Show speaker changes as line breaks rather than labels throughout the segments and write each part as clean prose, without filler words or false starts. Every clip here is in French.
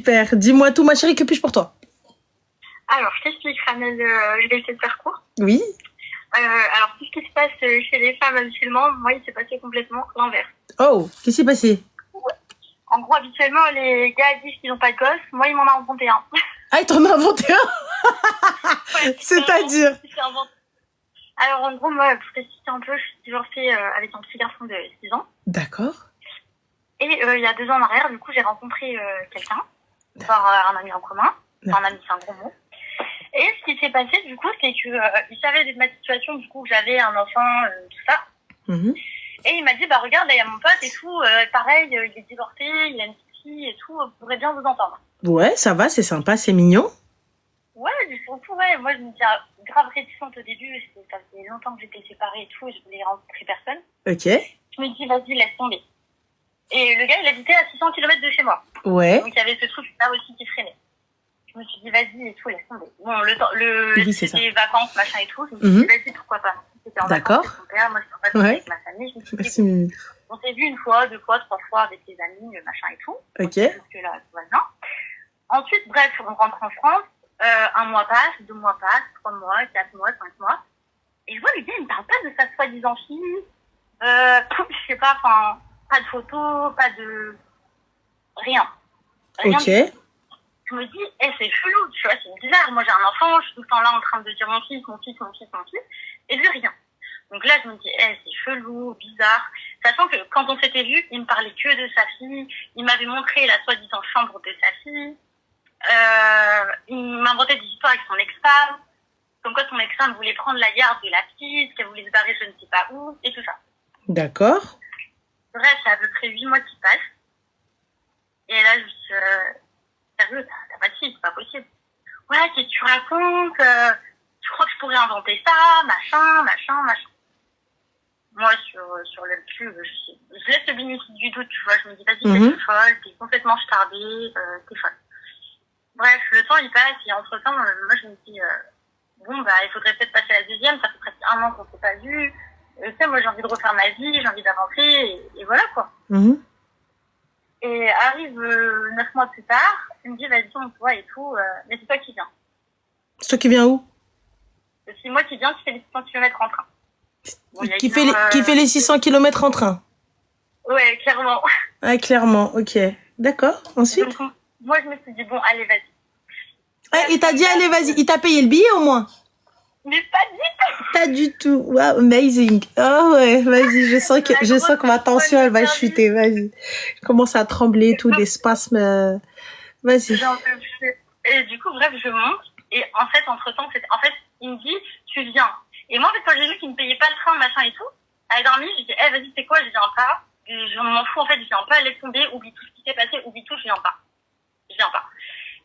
Super. Dis-moi tout, ma chérie, que puis-je pour toi?
Alors, je t'explique, Ramel, je vais essayer de faire court.
Oui.
Alors, tout ce qui se passe chez les femmes musulmanes, moi, il s'est passé complètement l'inverse.
Oh, qu'est-ce qui s'est passé?
En gros, habituellement, les gars disent qu'ils n'ont pas de gosse. Moi, ils m'en ont inventé un.
Ah, il t'en a inventé un?
Ouais,
C'est-à-dire?
Alors, en gros, moi, pour t'expliquer un peu, je suis divorcée avec un petit garçon de 6 ans.
D'accord.
Et il y a 2 ans en arrière, du coup, j'ai rencontré quelqu'un, par un ami en commun. Enfin, un ami, c'est un gros mot. Et ce qui s'est passé, du coup, c'est que il savait de ma situation, du coup, que j'avais un enfant, tout ça. Et il m'a dit, bah regarde, là, il y a mon pote et tout, pareil, il est divorcé, il a une petite fille et tout, vous pourrez bien vous entendre.
Ouais, ça va, c'est sympa, c'est mignon.
Ouais, surtout, ouais, moi, je me disais grave réticente au début, ça faisait longtemps que j'étais séparée et tout, et je voulais rencontrer personne.
Ok.
Je me dis, vas-y, laisse tomber. Et le gars, il habitait à 600 km de chez moi.
Ouais.
Donc, il y avait ce truc-là aussi qui freinait. Je me suis dit, vas-y, et tout, laisse tomber. Bon,
Oui, c'est
c'était vacances, machin et tout. Je me suis dit, vas-y, pourquoi pas. C'était en vacances avec mon père, moi, j'étais en vacances avec ma famille. Je me suis dit, on s'est vu 1 fois, 2 fois, 3 fois avec les amis, machin et tout.
Ok.
Jusque là, tout va bien. Ensuite, bref, on rentre en France. 1 mois passe, 2 mois passent, 3 mois, 4 mois, 5 mois. Et je vois, le gars, il me parle pas de sa soi-disant fille. Je sais pas, enfin, pas de photos, pas de... Rien.
Ok.
Je me dis, c'est chelou, tu vois, c'est bizarre. Moi, j'ai un enfant, je suis tout le temps là en train de dire mon fils, mon fils, mon fils, mon fils, et lui, rien. Donc là, je me dis, c'est chelou, bizarre. Sachant que quand on s'était vu, il me parlait que de sa fille, il m'avait montré la soi-disant chambre de sa fille, il m'inventait des histoires avec son ex-femme, comme quoi son ex-femme voulait prendre la garde de la petite, qu'elle voulait se barrer je ne sais pas où, et tout ça.
D'accord.
Bref, c'est à peu près 8 mois qui passent. Et là, je me suis sérieux, t'as pas de fille, c'est pas possible. Ouais, qu'est-ce que tu racontes? Tu crois que je pourrais inventer ça? Machin. Moi, sur le cul, je laisse le bénéfice du doute, tu vois. Je me dis, vas-y, t'es folle, t'es complètement starbée, t'es folle. Bref, le temps, il passe, et entre-temps, moi, je me dis, bon, bah, il faudrait peut-être passer à la deuxième, ça fait presque 1 an qu'on s'est pas vu. Tu sais, moi, j'ai envie de refaire ma vie, j'ai envie d'avancer, et voilà, quoi. Et arrive 9 mois plus tard, il me dit, vas-y, on se voit et tout, mais c'est toi qui viens.
C'est toi qui viens où?
C'est moi qui viens, qui fais les 600 km en train. Bon,
qui fait les 600 km en train?
Ouais, clairement.
Ah, clairement, ok. D'accord, ensuite?
Donc, moi, je me suis dit, bon, allez, vas-y.
Ah, il t'a dit, allez, vas-y, il t'a payé le billet au moins?
Mais pas du tout.
Pas du tout. Wow, amazing. Oh ouais, vas-y, je sens que ma tension, elle va chuter, vas-y. Je commence à trembler, tout, des spasmes. Vas-y.
Et du coup, bref, je monte. Et en fait, entre-temps, il me dit, tu viens. Et moi, en fait, quand j'ai vu qu'il me payait pas le train, machin et tout, à la dernière minute, j'ai dit, vas-y, c'est quoi, je viens pas. Je m'en fous, en fait, je viens pas, laisse tomber, oublie tout ce qui s'est passé, oublie tout, je viens pas.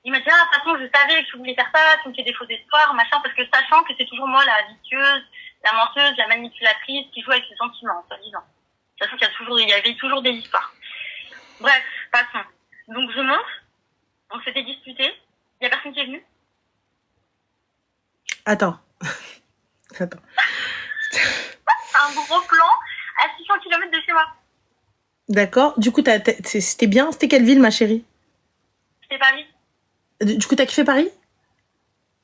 Il m'a dit, de toute façon, je savais que tu voulais faire ça, tu me fais des faux espoirs, machin, parce que sachant que c'est toujours moi la vicieuse, la menteuse, la manipulatrice, qui joue avec ses sentiments, soi-disant. Sachant qu'il y avait toujours des histoires. Bref, passons. Donc, je monte, on s'était disputé, il y a personne qui est venu.
Attends.
Un gros plan à 600 km de chez moi.
D'accord. Du coup, c'était bien? C'était quelle ville, ma chérie?
C'était Paris.
Du coup, t'as kiffé Paris?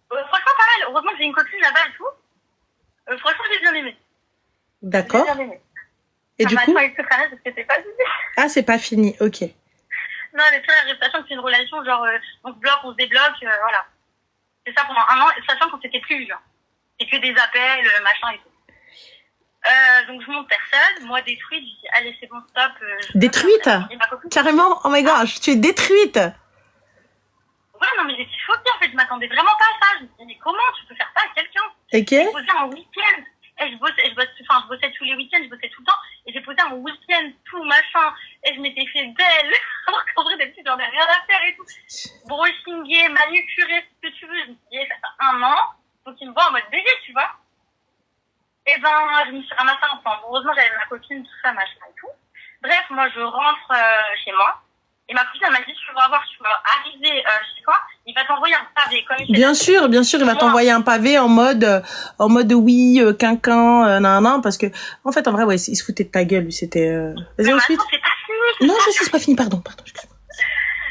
Franchement, pas mal. Heureusement que j'ai une copine là-bas et tout. Franchement, j'ai bien aimé.
D'accord.
J'ai bien aimé.
Et du coup?
Parce que c'était pas fini.
Ah, c'est pas fini, ok.
Non, mais tu vois, sachant que c'est une relation, genre, on se bloque, on se débloque, voilà. C'est ça pendant 1 an, sachant qu'on s'était plus vu, genre. C'est que des appels, machin et tout. Donc je monte personne, moi détruite, je dis allez c'est bon stop.
Détruite? Carrément? Oh my gosh, tu es détruite?
Ouais non mais j'étais choquée en fait, je m'attendais vraiment pas à ça. Je me dis mais comment tu peux faire ça à quelqu'un?
Ok.
J'ai posé un week-end, je bossais tous les week-ends, je bossais tout le temps, et j'ai posé un week-end, tout machin, et je m'étais fait belle, alors qu'en vrai d'habitude j'en ai rien à faire et tout. Brushingé, manucuré, ce que tu veux, je me dis ça fait 1 an, donc il me voit en mode bébé tu vois. Et je me suis ramassée ensemble. Heureusement, j'avais ma copine, tout ça, machin et tout. Bref, moi, je rentre chez moi. Et ma copine, elle m'a dit, tu vas arriver chez toi, il va t'envoyer un pavé. Comme
bien sûr, il va t'envoyer un pavé en mode oui, quinquin, nan, parce que, en fait, en vrai, ouais, il se foutait de ta gueule, lui, c'était, vas-y, ensuite.
Non, c'est pas fini.
Non, je sais, c'est pas fini, pardon, excuse-moi.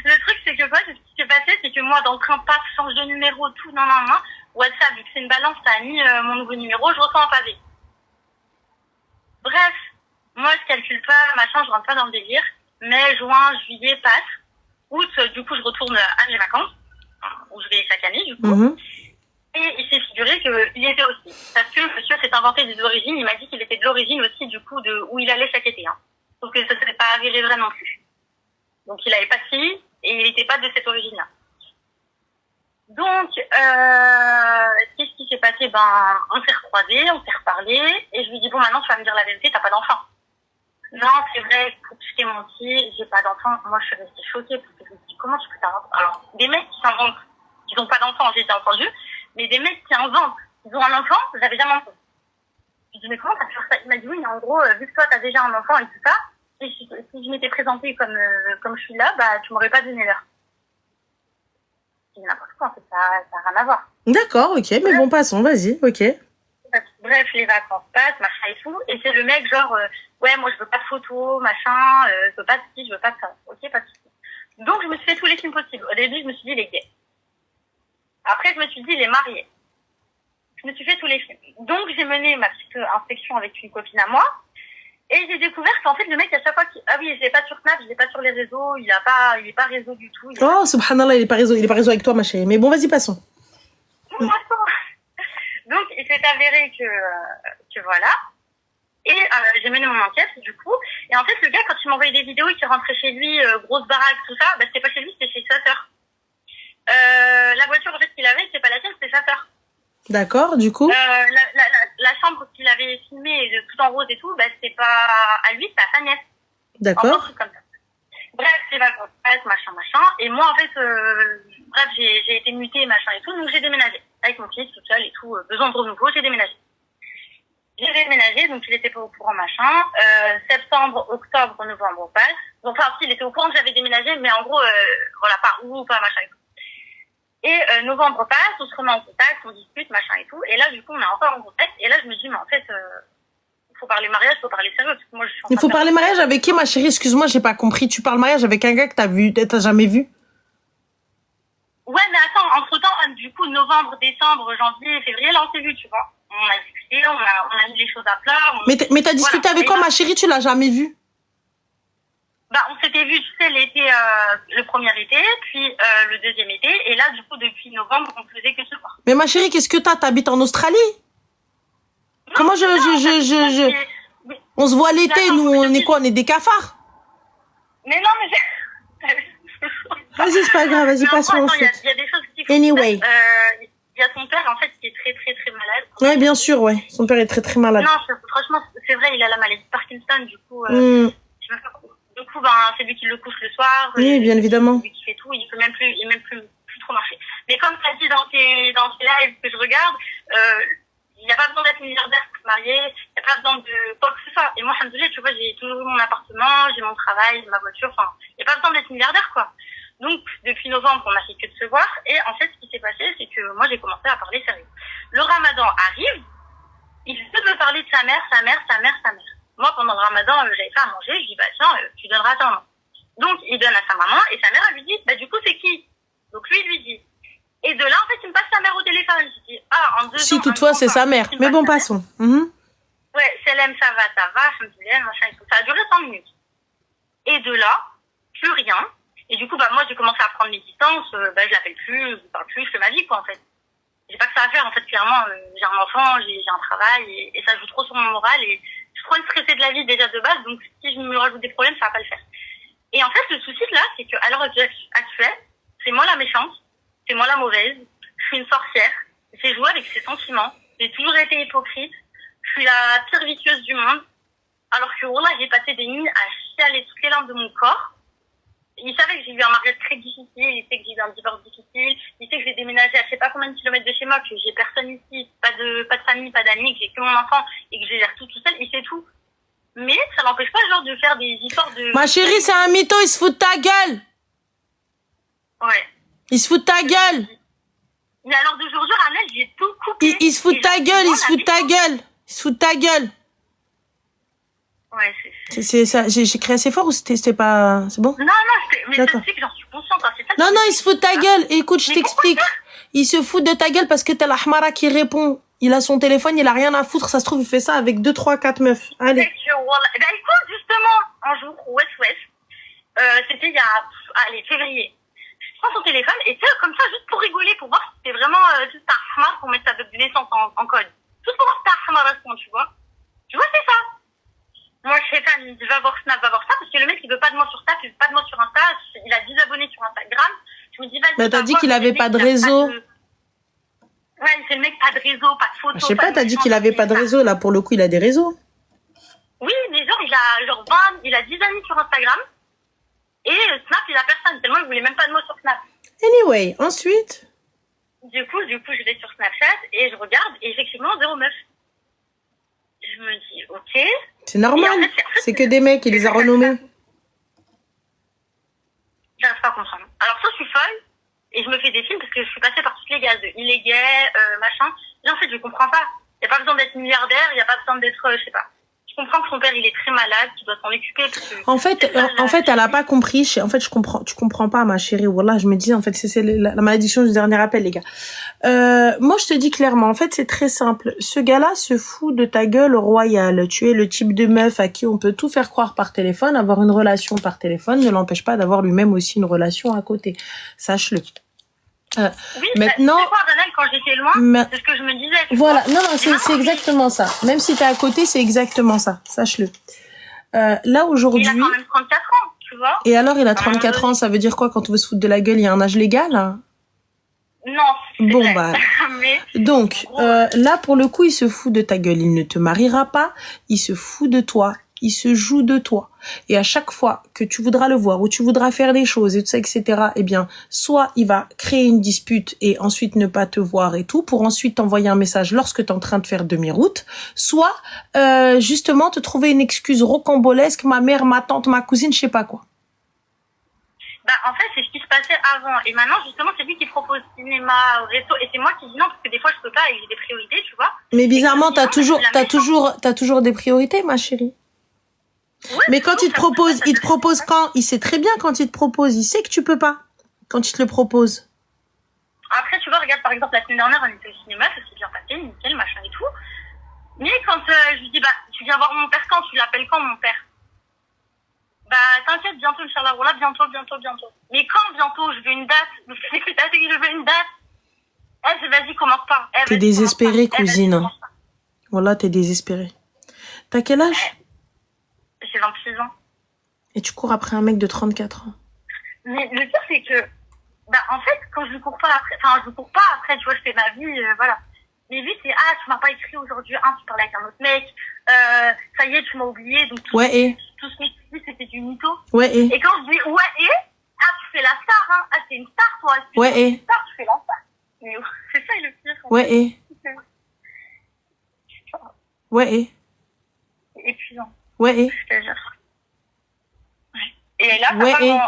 Le truc, c'est que moi, moi dans le train, paf, change de numéro, tout, non. WhatsApp, vu que c'est une balance, ça a mis mon nouveau numéro, je reçois un pavé. Bref, moi je calcule pas, machin, je rentre pas dans le délire. Mai, juin, juillet passe. Août, du coup, je retourne à mes vacances, où je vais chaque année, du coup. Et il s'est figuré qu'il était aussi. Parce que le monsieur s'est inventé des origines, il m'a dit qu'il était de l'origine aussi, du coup, de où il allait chaque été. Hein. Sauf que ça ne s'est pas avéré vrai non plus. Donc il avait pas de fille, et il n'était pas de cette origine-là. Donc, qu'est-ce qui s'est passé? Ben, on s'est recroisés, on s'est reparlé, et je lui dis, bon, maintenant, tu vas me dire la vérité, t'as pas d'enfant. Non, c'est vrai, je t'ai menti, j'ai pas d'enfant. Moi, je suis restée choquée, parce que je me dis, comment tu peux t'inventer? Alors, des mecs qui s'inventent, qui n'ont pas d'enfant, j'ai déjà entendu, mais des mecs qui inventent, ils ont un enfant, j'avais jamais entendu. Je lui dis, mais comment t'as pu faire ça? Il m'a dit, oui, mais en gros, vu que toi, t'as déjà un enfant et tout ça, et si je m'étais présentée comme je suis là, bah, tu m'aurais pas donné l'heure. C'est n'importe quoi, en fait, ça n'a rien à voir.
D'accord, ok, mais bon, passons, vas-y, ok.
Bref, les vacances passent, machin et tout, et c'est le mec genre, ouais, moi je veux pas de photos, machin, je veux pas de ci, je veux pas de ça. Ok, pas de soucis. Donc je me suis fait tous les films possibles. Au début, je me suis dit, il est gay. Après, je me suis dit, il est marié. Je me suis fait tous les films. Donc j'ai mené ma petite inspection avec une copine à moi, et j'ai découvert qu'en fait, le mec, à chaque fois ah oui, je l'ai pas sur Snap, je l'ai pas sur les réseaux, il est pas réseau du tout.
Oh, subhanallah, il est pas réseau avec toi, ma chérie. Mais bon, vas-y, passons.
Donc, il s'est avéré que voilà. Et j'ai mené mon enquête, du coup. Et en fait, le gars, quand il m'envoyait des vidéos et qu'il rentrait chez lui, grosse baraque, tout ça, bah, c'était pas chez lui, c'était chez sa sœur. La voiture, en fait, qu'il avait, c'était pas la sienne, c'était sa sœur.
D'accord, du coup.
La chambre qu'il avait filmée, tout en rose et tout, bah, c'était pas à lui, c'était à sa nièce.
D'accord.
Un truc comme ça. Bref, c'est vacances, machin. Et moi, en fait, bref, j'ai été mutée, machin et tout, donc j'ai déménagé. Avec mon fils, toute seule et tout, besoin de renouveau, j'ai déménagé. J'ai déménagé, donc il était pas au courant, machin. Septembre, octobre, novembre passe. Donc, enfin, il était au courant que j'avais déménagé, mais en gros, voilà, pas où, pas machin et tout. Et novembre passe, on se remet en contact, on discute, machin et tout. Et là, du coup, on est encore en contact. Et là, je me dis, mais en fait, faut parler mariage, faut parler sérieux. Parce que moi, je suis
Il faut parler mariage avec qui, ma chérie? Excuse-moi, j'ai pas compris. Tu parles mariage avec un gars que t'as jamais vu?
Ouais, mais attends, entre-temps, du coup, novembre, décembre, janvier, février, là, on s'est vu, tu vois. On a discuté, on a mis les choses à plat.
Mais t'as discuté avec quoi, ma chérie? Tu l'as jamais vu?
Bah, on s'était vu, tu sais, l'été, le premier été, puis le deuxième été, et là, du coup, depuis novembre, on faisait que se voir.
Mais ma chérie, qu'est-ce que t'habites en Australie? Non, comment on se voit l'été, nous, on est quoi? On est des cafards?
Mais non, mais
vas-y, c'est pas grave, vas-y, passons ensuite.
Il y a des choses qui font.
Anyway.
Il y a son père, en fait, qui est très, très, très malade.
Ouais, bien sûr, ouais. Son père est très, très malade.
Non, franchement, c'est vrai, il a la maladie de Parkinson, du coup, du coup, ben, c'est lui qui le couche le soir.
Oui, bien évidemment.
C'est lui qui fait tout, il peut même plus trop marcher. Mais comme tu as dit dans tes lives que je regarde, il n'y a pas besoin d'être milliardaire pour se marier, il n'y a pas besoin de quoi que ce soit. Et moi, alhamdoulilah, tu vois, j'ai toujours mon appartement, j'ai mon travail, ma voiture, enfin, il n'y a pas besoin d'être milliardaire, quoi. Donc, depuis novembre, on n'a fait que de se voir. Et en fait, ce qui s'est passé, c'est que moi, j'ai commencé à parler sérieux. Le ramadan arrive, il veut me parler de sa mère. Moi, pendant le ramadan, j'avais fait à manger, je dis, bah tiens, tu donneras à ta maman. Donc, il donne à sa maman, et sa mère, elle lui dit, bah du coup, c'est qui? Donc, lui dit. Et de là, en fait, il me passe sa mère au téléphone. Je dis, en 2 ans...
Si, toutefois, c'est sa mère. Mais bon, passons.
Ouais, Selem, ça va, machin et tout. Ça a duré 5 minutes. Et de là, plus rien. Et du coup, bah moi, j'ai commencé à prendre mes distances. Bah, je l'appelle plus, je parle plus, je fais ma vie, quoi, en fait. J'ai pas que ça à faire, en fait, clairement. J'ai un enfant, j'ai un travail, et ça joue trop sur mon moral, et je suis trop stressée de la vie déjà de base, donc si je me rajoute des problèmes, ça va pas le faire. Et en fait, le souci là, c'est qu'à l'heure actuelle, c'est moi la méchante, c'est moi la mauvaise, je suis une sorcière, j'ai joué avec ses sentiments, j'ai toujours été hypocrite, je suis la pire vicieuse du monde, alors que voilà, j'ai passé des nuits à chialer toutes les larmes de mon corps. Il savait que j'ai eu un mariage très difficile, il sait que j'ai eu un divorce difficile, il sait que j'ai déménagé à je sais pas combien de kilomètres de chez moi, que j'ai personne ici, pas de famille, pas d'amis, que j'ai que mon enfant et que je gère tout seul, il sait tout. Mais ça n'empêche pas genre de faire des histoires de...
Ma chérie, c'est un mytho, il se fout de ta gueule.
Ouais.
Il se fout de ta gueule.
Mais alors de jour en jour, j'ai tout coupé.
Il se fout de ta gueule, il se fout de ta gueule. Il se fout de ta gueule.
Ouais, c'est
C'est ça, j'ai crié assez fort ou c'était pas... C'est bon?
Non, mais ça
D'accord.
c'est que j'en suis consciente. Hein, c'est ça
Non,
qui-
non, il se fout de ta gueule. Écoute, je
Mais
t'explique. Il se fout de ta gueule parce que t'as la Hmara qui répond. Il a son téléphone, il a rien à foutre. Ça se trouve, il fait ça avec 2, 3, 4 meufs. Allez.
C'est que, voilà. Ben écoute, justement, un jour, c'était il y a, allez, février. Je prends son téléphone et tu sais, comme ça, juste pour rigoler, pour voir si c'était vraiment juste un Ahmar pour mettre sa date de naissance en code. Juste pour voir si c'était Ahmar à ce point, tu vois. Tu vois, c'est ça. Moi, je sais pas, il me dit, va voir Snap, va voir ça, parce que le mec, il veut pas de moi sur Snap, il veut pas de moi sur Insta, il a 10 abonnés sur Instagram. Je me dis, vas-y.
Mais t'as
va
dit
voir,
qu'il avait
le
pas
mec,
de
il a
réseau.
Ouais, c'est le mec, pas de réseau, pas de photo.
Je sais pas, t'as dit
machin,
qu'il avait pas de
ça.
réseau. Là, pour le coup, il a des réseaux.
Oui, mais genre, il a 10 amis sur Instagram. Et Snap, il a personne. Tellement, il voulait même pas de moi sur Snap.
Anyway, ensuite.
Du coup, je vais sur Snapchat et je regarde. Et effectivement, 0 meuf. Je me dis, ok.
C'est normal.
Et en fait,
C'est que des mecs, il les a renommés.
J'arrive pas à comprendre. Alors, soit je suis folle et je me fais des films parce que je suis passée par toutes les gases de il est gay, machin. Et en fait, je comprends pas. Il n'y a pas besoin d'être milliardaire, il n'y a pas besoin d'être, je sais pas. Je comprends que son père, il est très malade, qu'il doit s'en occuper. Parce que
En fait, elle a pas compris. En fait, je comprends. Tu comprends pas, ma chérie. Wallah, je me dis, en fait, c'est la malédiction du dernier appel, les gars. Moi, je te dis clairement, en fait, c'est très simple. Ce gars-là se fout de ta gueule royale. Tu es le type de meuf à qui on peut tout faire croire par téléphone. Avoir une relation par téléphone ne l'empêche pas d'avoir lui-même aussi une relation à côté. Sache-le.
oui,
maintenant,
c'est quoi, Ranel, quand j'étais loin, c'est ce que je me disais.
Voilà, non,
Et
c'est
maintenant,
exactement ça. Même si t'es à côté, c'est exactement ça. Sache-le. Là, aujourd'hui...
Il a quand même 34 ans, tu vois.
Et alors, il a 34 ans, ça veut dire quoi quand on veut se foutre de la gueule? Il y a un âge légal, hein?
Non, c'est
Bon,
vrai.
bah.
Mais,
Donc, là, pour le coup, il se fout de ta gueule. Il ne te mariera pas. Il se fout de toi. Il se joue de toi. Et à chaque fois que tu voudras le voir ou tu voudras faire des choses et tout ça, etc., eh bien, soit il va créer une dispute et ensuite ne pas te voir et tout, pour ensuite t'envoyer un message lorsque t'es en train de faire demi-route, soit, justement, te trouver une excuse rocambolesque, ma mère, ma tante, ma cousine, je sais pas quoi.
bah, en fait, c'est ce qui se passait avant. Et maintenant, justement, c'est lui qui propose cinéma, resto. Et c'est moi qui dis non, parce que des fois, je peux pas et j'ai des priorités, tu vois.
Mais bizarrement,
t'as
toujours des priorités, ma chérie.
Ouais,
Mais quand il te propose quand? Il sait très bien quand il te propose. Il sait que tu peux pas. Quand il te le propose.
Après, tu vois, regarde, par exemple, la semaine dernière, on était au cinéma, ça s'est bien passé, nickel, machin et tout. Mais quand je lui dis, bah, tu viens voir mon père quand? Tu l'appelles quand, mon père? Bah, t'inquiète, bientôt, Inch'Allah, voilà, bientôt. Mais quand, bientôt? Je veux une date. Je veux une date. Vas-y, commence pas.
T'es désespérée, cousine. Voilà, t'es désespérée. T'as quel âge?
J'ai 26 ans.
Et tu cours après un mec de 34 ans.
Mais le pire, c'est que, bah, en fait, quand je ne cours pas après, tu vois, je fais ma vie, voilà. Mais lui, c'est, tu m'as pas écrit aujourd'hui, tu parlais avec un autre mec, ça y est, tu m'as oublié, donc tout ce que tu dis, c'était du mytho. Et quand je dis, tu fais la star, hein, t'es une star, toi. Tu fais une star, tu fais la star. Mais c'est ça, le pire. Épuisant. Je te jure. Et là,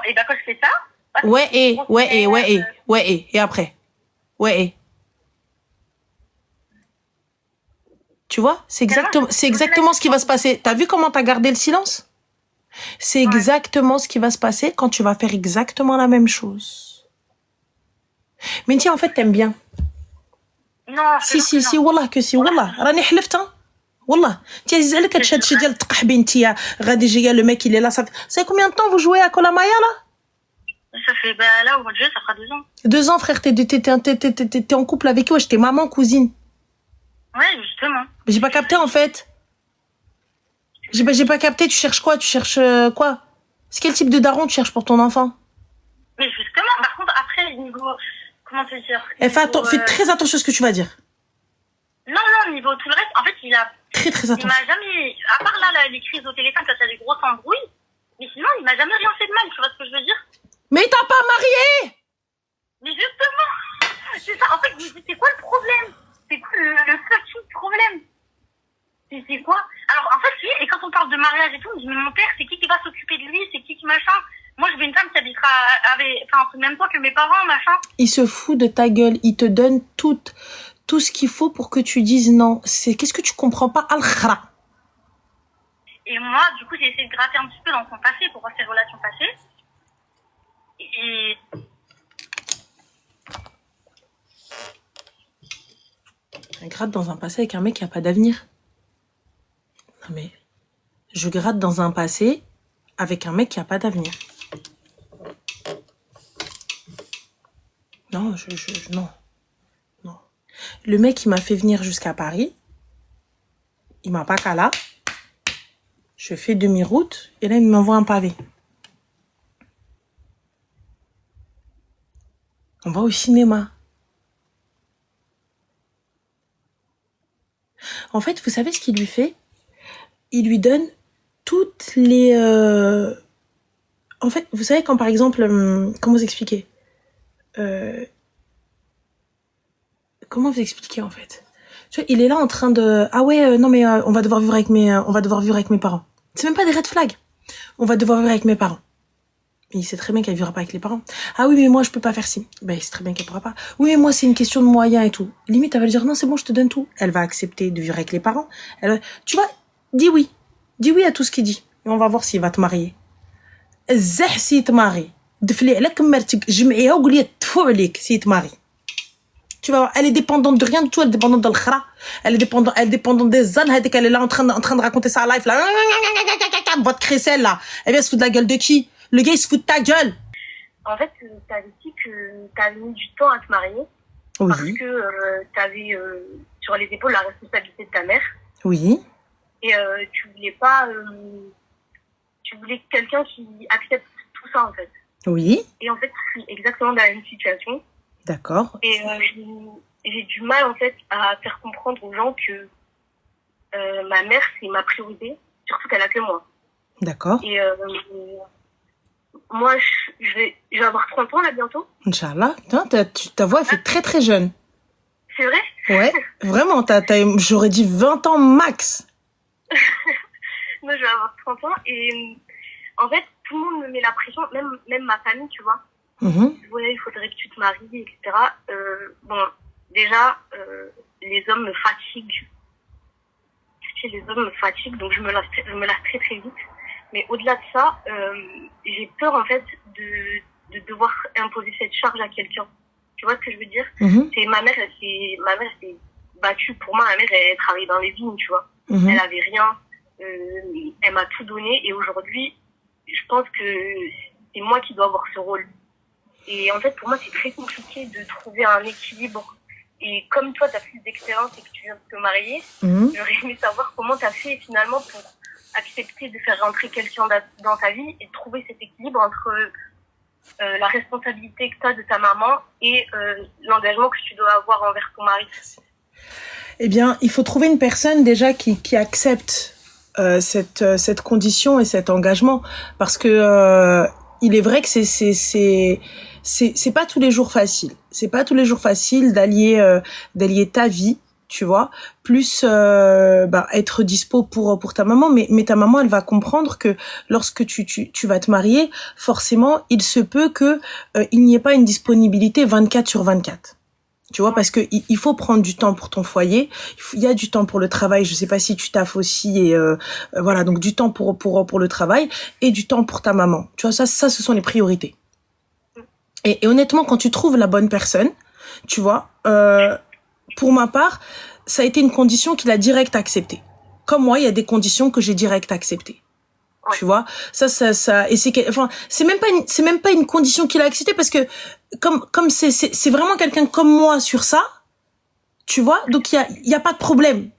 et bah, quand je fais ça,
et après? Tu vois, c'est exactement ce qui va se passer. T'as vu comment t'as gardé le silence? C'est exactement ce qui va se passer quand tu vas faire exactement la même chose. Mais tiens, en fait, t'aimes bien.
Non,
si, wallah que si, wallah. Rani حلفت, hein. Wallah. Tiens, زعلك هاد الشيء ديال التقحبي نتيا غادي يجي le mec il est là, ça fait combien de temps vous jouez à Kolamaya là?
Ça fait, bah là, au mois de juillet, ça fera 2 ans.
2 ans, frère, t'es en couple avec qui? Ouais, j'étais maman, cousine.
Ouais, justement.
Mais j'ai pas capté, en fait. J'ai pas capté, tu cherches quoi? Tu cherches quoi? C'est quel type de daron tu cherches pour ton enfant?
Mais justement, par contre, après, niveau, comment te dire?
Fais très attention à ce que tu vas dire.
Non, niveau tout le reste, en fait, il a...
Très attention.
Il m'a jamais... À part là, les crises au téléphone, quand t'as des grosses embrouilles, mais sinon, il m'a jamais rien fait de mal, tu vois ce que je veux dire?
Mais t'as pas marié!
Mais justement, c'est ça, en fait, je me dis, c'est quoi le problème? C'est quoi le fucking problème? C'est quoi? Alors, en fait, et quand on parle de mariage et tout, je me dis, mais mon père, c'est qui va s'occuper de lui? C'est qui machin? Moi, je veux une femme qui habitera en même temps que mes parents, machin.
Il se fout de ta gueule, il te donne tout ce qu'il faut pour que tu dises non. Qu'est-ce que tu comprends pas? Al-khara.
Et Et moi, du coup, j'ai essayé de gratter un petit peu dans son passé pour voir ses relations passées. Et
Elle gratte dans un passé avec un mec qui a pas d'avenir. Non mais, je gratte dans un passé avec un mec qui a pas d'avenir. Non, non. Non. Le mec, il m'a fait venir jusqu'à Paris. Il m'a pas qu'à là. Je fais demi-route et là, il m'envoie un pavé. On va au cinéma. En fait, vous savez ce qu'il lui fait? Il lui donne toutes les... En fait, vous savez quand par exemple... comment vous expliquer? Comment vous expliquer en fait? Tu vois, il est là en train de... Ah ouais, non mais on va devoir vivre avec mes parents. C'est même pas des red flags. On va devoir vivre avec mes parents. Mais il sait très bien qu'elle vivra pas avec les parents. Ah oui, mais moi, je peux pas faire ci. Ben, il sait très bien qu'elle pourra pas. Oui, mais moi, c'est une question de moyens et tout. Limite, elle va lui dire, non, c'est bon, je te donne tout. Elle va accepter de vivre avec les parents. Tu vois, dis oui. Dis oui à tout ce qu'il dit. Et on va voir s'il va te marier. الزح سي يتماري دفلي عليك مرتك جمعيها وقولي تفو عليك سي يتماري. Tu vas voir, elle est dépendante de rien du tout, elle est dépendante de l'khra. Elle est dépendante des ânes, elle est là en train de raconter sa life, là. Votre crécelle, là. Elle vient se foutre de la gueule de qui? Le gars, il se fout de ta gueule.
En fait, t'avais dit que t'avais mis du temps à te marier.
Oui.
Parce que t'avais sur les épaules la responsabilité de ta mère.
Oui.
Et tu voulais pas... tu voulais quelqu'un qui accepte tout ça, en fait.
Oui.
Et en fait, je suis exactement dans la même situation.
D'accord.
Et j'ai du mal, en fait, à faire comprendre aux gens que ma mère, c'est ma priorité. Surtout qu'elle a que moi.
D'accord.
Et moi, je vais avoir 30 ans, là, bientôt.
Inch'Allah. Ta voix, elle fait très, très jeune.
C'est vrai?
Ouais. Vraiment, j'aurais dit 20 ans max.
Moi, je vais avoir 30 ans. Et en fait, tout le monde me met la pression, même ma famille, tu vois. Ouais, il faudrait que tu te maries, etc. Bon, déjà, les hommes me fatiguent. Les hommes me fatiguent, donc je me lasse très très vite. Mais au-delà de ça, j'ai peur en fait de devoir imposer cette charge à quelqu'un. Tu vois ce que je veux dire? C'est ma mère s'est battue pour moi. Ma mère, elle travaillait dans les vignes, tu vois. Elle avait rien. Elle m'a tout donné et aujourd'hui, je pense que c'est moi qui dois avoir ce rôle. Et en fait, pour moi, c'est très compliqué de trouver un équilibre. Et comme toi, tu as plus d'expérience et que tu viens de te marier, j'aurais aimé savoir comment tu as fait finalement pour accepter de faire rentrer quelqu'un dans ta vie et de trouver cet équilibre entre la responsabilité que tu as de ta maman et l'engagement que tu dois avoir envers ton mari.
Eh bien, il faut trouver une personne déjà qui accepte cette condition et cet engagement. Parce que il est vrai que c'est pas tous les jours facile. C'est pas tous les jours facile d'allier ta vie, tu vois, plus être dispo pour ta maman, mais ta maman, elle va comprendre que lorsque tu vas te marier, forcément, il se peut que il n'y ait pas une disponibilité 24/24. Tu vois, parce que il faut prendre du temps pour ton foyer, il y a du temps pour le travail, je sais pas si tu taffes aussi et voilà, donc du temps pour le travail et du temps pour ta maman. Tu vois, ça ce sont les priorités. Et honnêtement, quand tu trouves la bonne personne, tu vois, pour ma part, ça a été une condition qu'il a direct acceptée. Comme moi, il y a des conditions que j'ai direct acceptées. Ouais. Tu vois, ça et c'est même pas une condition qu'il a acceptée parce que comme c'est vraiment quelqu'un comme moi sur ça, tu vois, donc il y a pas de problème.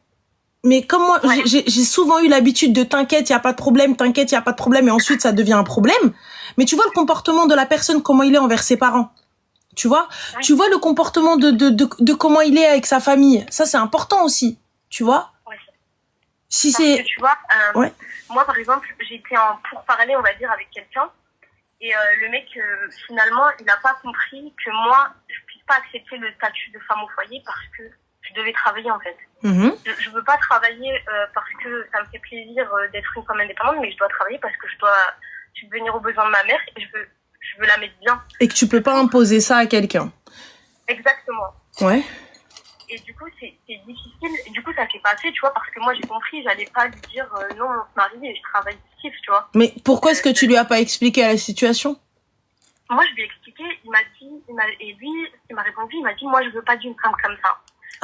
Mais comme moi, ouais. j'ai souvent eu l'habitude de t'inquiète, il y a pas de problème, t'inquiète, il y a pas de problème, et ensuite ça devient un problème. Mais tu vois le comportement de la personne, comment il est envers ses parents. Tu vois, ouais. Tu vois le comportement de comment il est avec sa famille. Ça c'est important aussi, tu vois.
Ouais.
Si
parce
c'est
que tu vois,
ouais.
Moi par exemple, j'étais en pourparlers, on va dire, avec quelqu'un, et le mec finalement, il n'a pas compris que moi, je puisse pas accepter le statut de femme au foyer parce que je devais travailler en fait. Je veux pas travailler parce que ça me fait plaisir d'être une femme indépendante, mais je dois travailler parce que je dois subvenir aux besoins de ma mère et je veux la mettre bien.
Et que tu peux pas imposer ça à quelqu'un.
Exactement.
Ouais.
Et du coup, c'est difficile. Et du coup, ça s'est passé, tu vois, parce que moi, j'ai compris, j'allais pas lui dire non, on se marie et je travaille du kiff, tu vois.
Mais pourquoi est-ce que tu lui as pas expliqué la situation?
Moi, je lui ai expliqué, et lui, il m'a répondu, il m'a dit, moi, je veux pas d'une femme comme ça.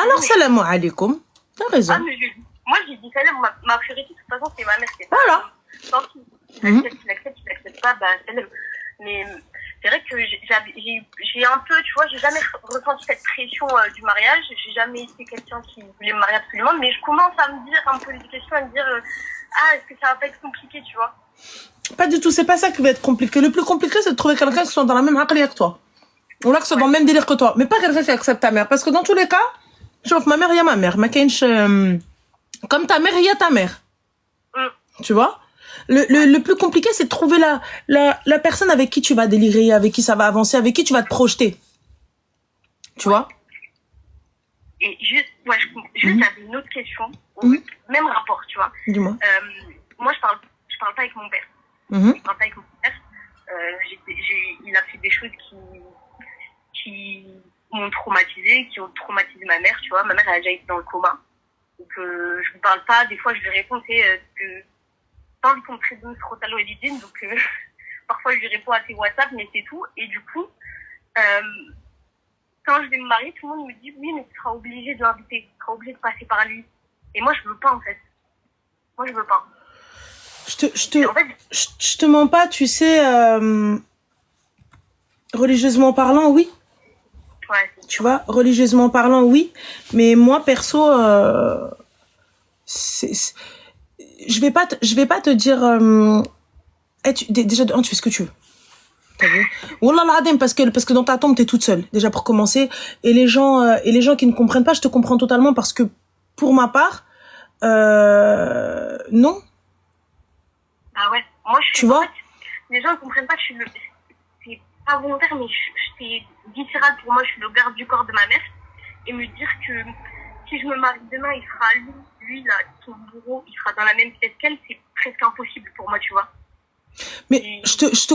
Alors, salam alaikum. T'as raison.
Ah, mais moi, j'ai dit, salam, ma priorité, de toute façon, c'est ma mère. C'est
voilà.
Tant pis. Il accepte pas, bah, salam. Mais c'est vrai que j'ai un peu, tu vois, j'ai jamais ressenti cette pression du mariage. J'ai jamais été quelqu'un qui voulait me marier absolument. Mais je commence à me dire, à me poser des questions, à me dire, est-ce que ça va pas être compliqué, tu vois?
Pas du tout, c'est pas ça qui va être compliqué. Le plus compliqué, c'est de trouver quelqu'un qui soit dans la même aqliya que toi. Ou là, qui soit dans le même délire que toi. Mais pas quelqu'un qui accepte ta mère. Parce que dans tous les cas, sauf ma mère, il y a ma mère. Comme ta mère, il y a ta mère. Tu vois? Le plus compliqué, c'est de trouver la personne avec qui tu vas délirer, avec qui ça va avancer, avec qui tu vas te projeter. Tu vois?
Et juste, j'avais une autre question. Même rapport, tu vois.
Dis-moi.
Moi, je parle pas avec mon père. Je parle pas avec mon père. Il a fait des choses qui m'ont traumatisée, qui ont traumatisé ma mère, tu vois. Ma mère, elle a déjà été dans le coma. Donc, je ne parle pas. Des fois, je lui réponds, que pas envie qu'on me traite de Rotalo et Lidine. Donc, parfois, je lui réponds à ses WhatsApp, mais c'est tout. Et du coup, quand je vais me marier, tout le monde me dit, oui, mais tu seras obligé de l'inviter. Tu seras obligé de passer par lui. Et moi, je veux pas, en fait. Moi, je veux pas.
Je te mens pas, tu sais, religieusement parlant, oui.
Ouais.
Tu vois, religieusement parlant, oui. Mais moi, perso, je vais pas te dire, déjà, tu fais ce que tu veux. T'as vu? Wallah l'adem, parce que dans ta tombe, t'es toute seule. Déjà, pour commencer. Et les gens qui ne comprennent pas, je te comprends totalement parce que, pour ma part, non.
Ah ouais, moi je suis.
Tu vois?
En fait, les gens ne comprennent pas que c'est pas volontaire, mais c'est viscéral pour moi. Je suis le garde du corps de ma mère. Et me dire que si je me marie demain, il sera lui là, son bourreau, il sera dans la même pièce qu'elle, c'est presque impossible pour moi, tu vois.
Mais je te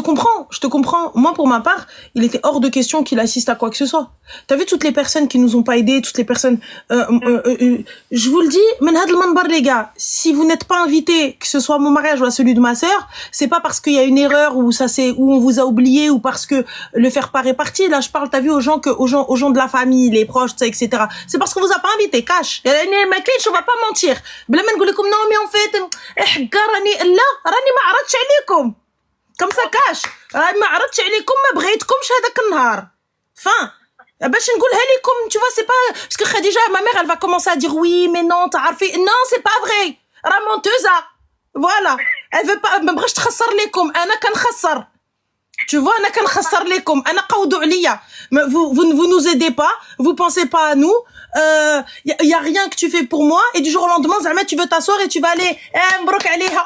comprends. Moi, pour ma part, il était hors de question qu'il assiste à quoi que ce soit. T'as vu toutes les personnes qui nous ont pas aidés, toutes les personnes... je vous le dis, menhad al-manbar, les gars, si vous n'êtes pas invités, que ce soit mon mariage ou à celui de ma sœur, c'est pas parce qu'il y a une erreur ou où on vous a oublié ou parce que le faire part est parti. Là, je parle, t'as vu, aux gens de la famille, les proches, etc. C'est parce qu'on vous a pas invité, cash. On va pas mentir. Non, mais en fait, rani ma aradtش عليكم. Comme ça cache. ما عرضتش عليكم ما بغيتكمش هذاك النهار. Fin. باش نقولها لكم, tu vois, c'est pas parce que Khadija, ma mère, elle va commencer à dire oui, mais non, تعرفي, non, c'est pas vrai. راه menteuse. Voilà. Elle veut pas, ما بغاش تخسر لكم, انا كنخسر. Tu vois, انا كنخسر لكم, انا قودوا عليا. Vous nous aidez pas, vous pensez pas à nous. Y a rien que tu fais pour moi et du jour au lendemain زعما tu veux t'asseoir et tu vas aller مبروك عليها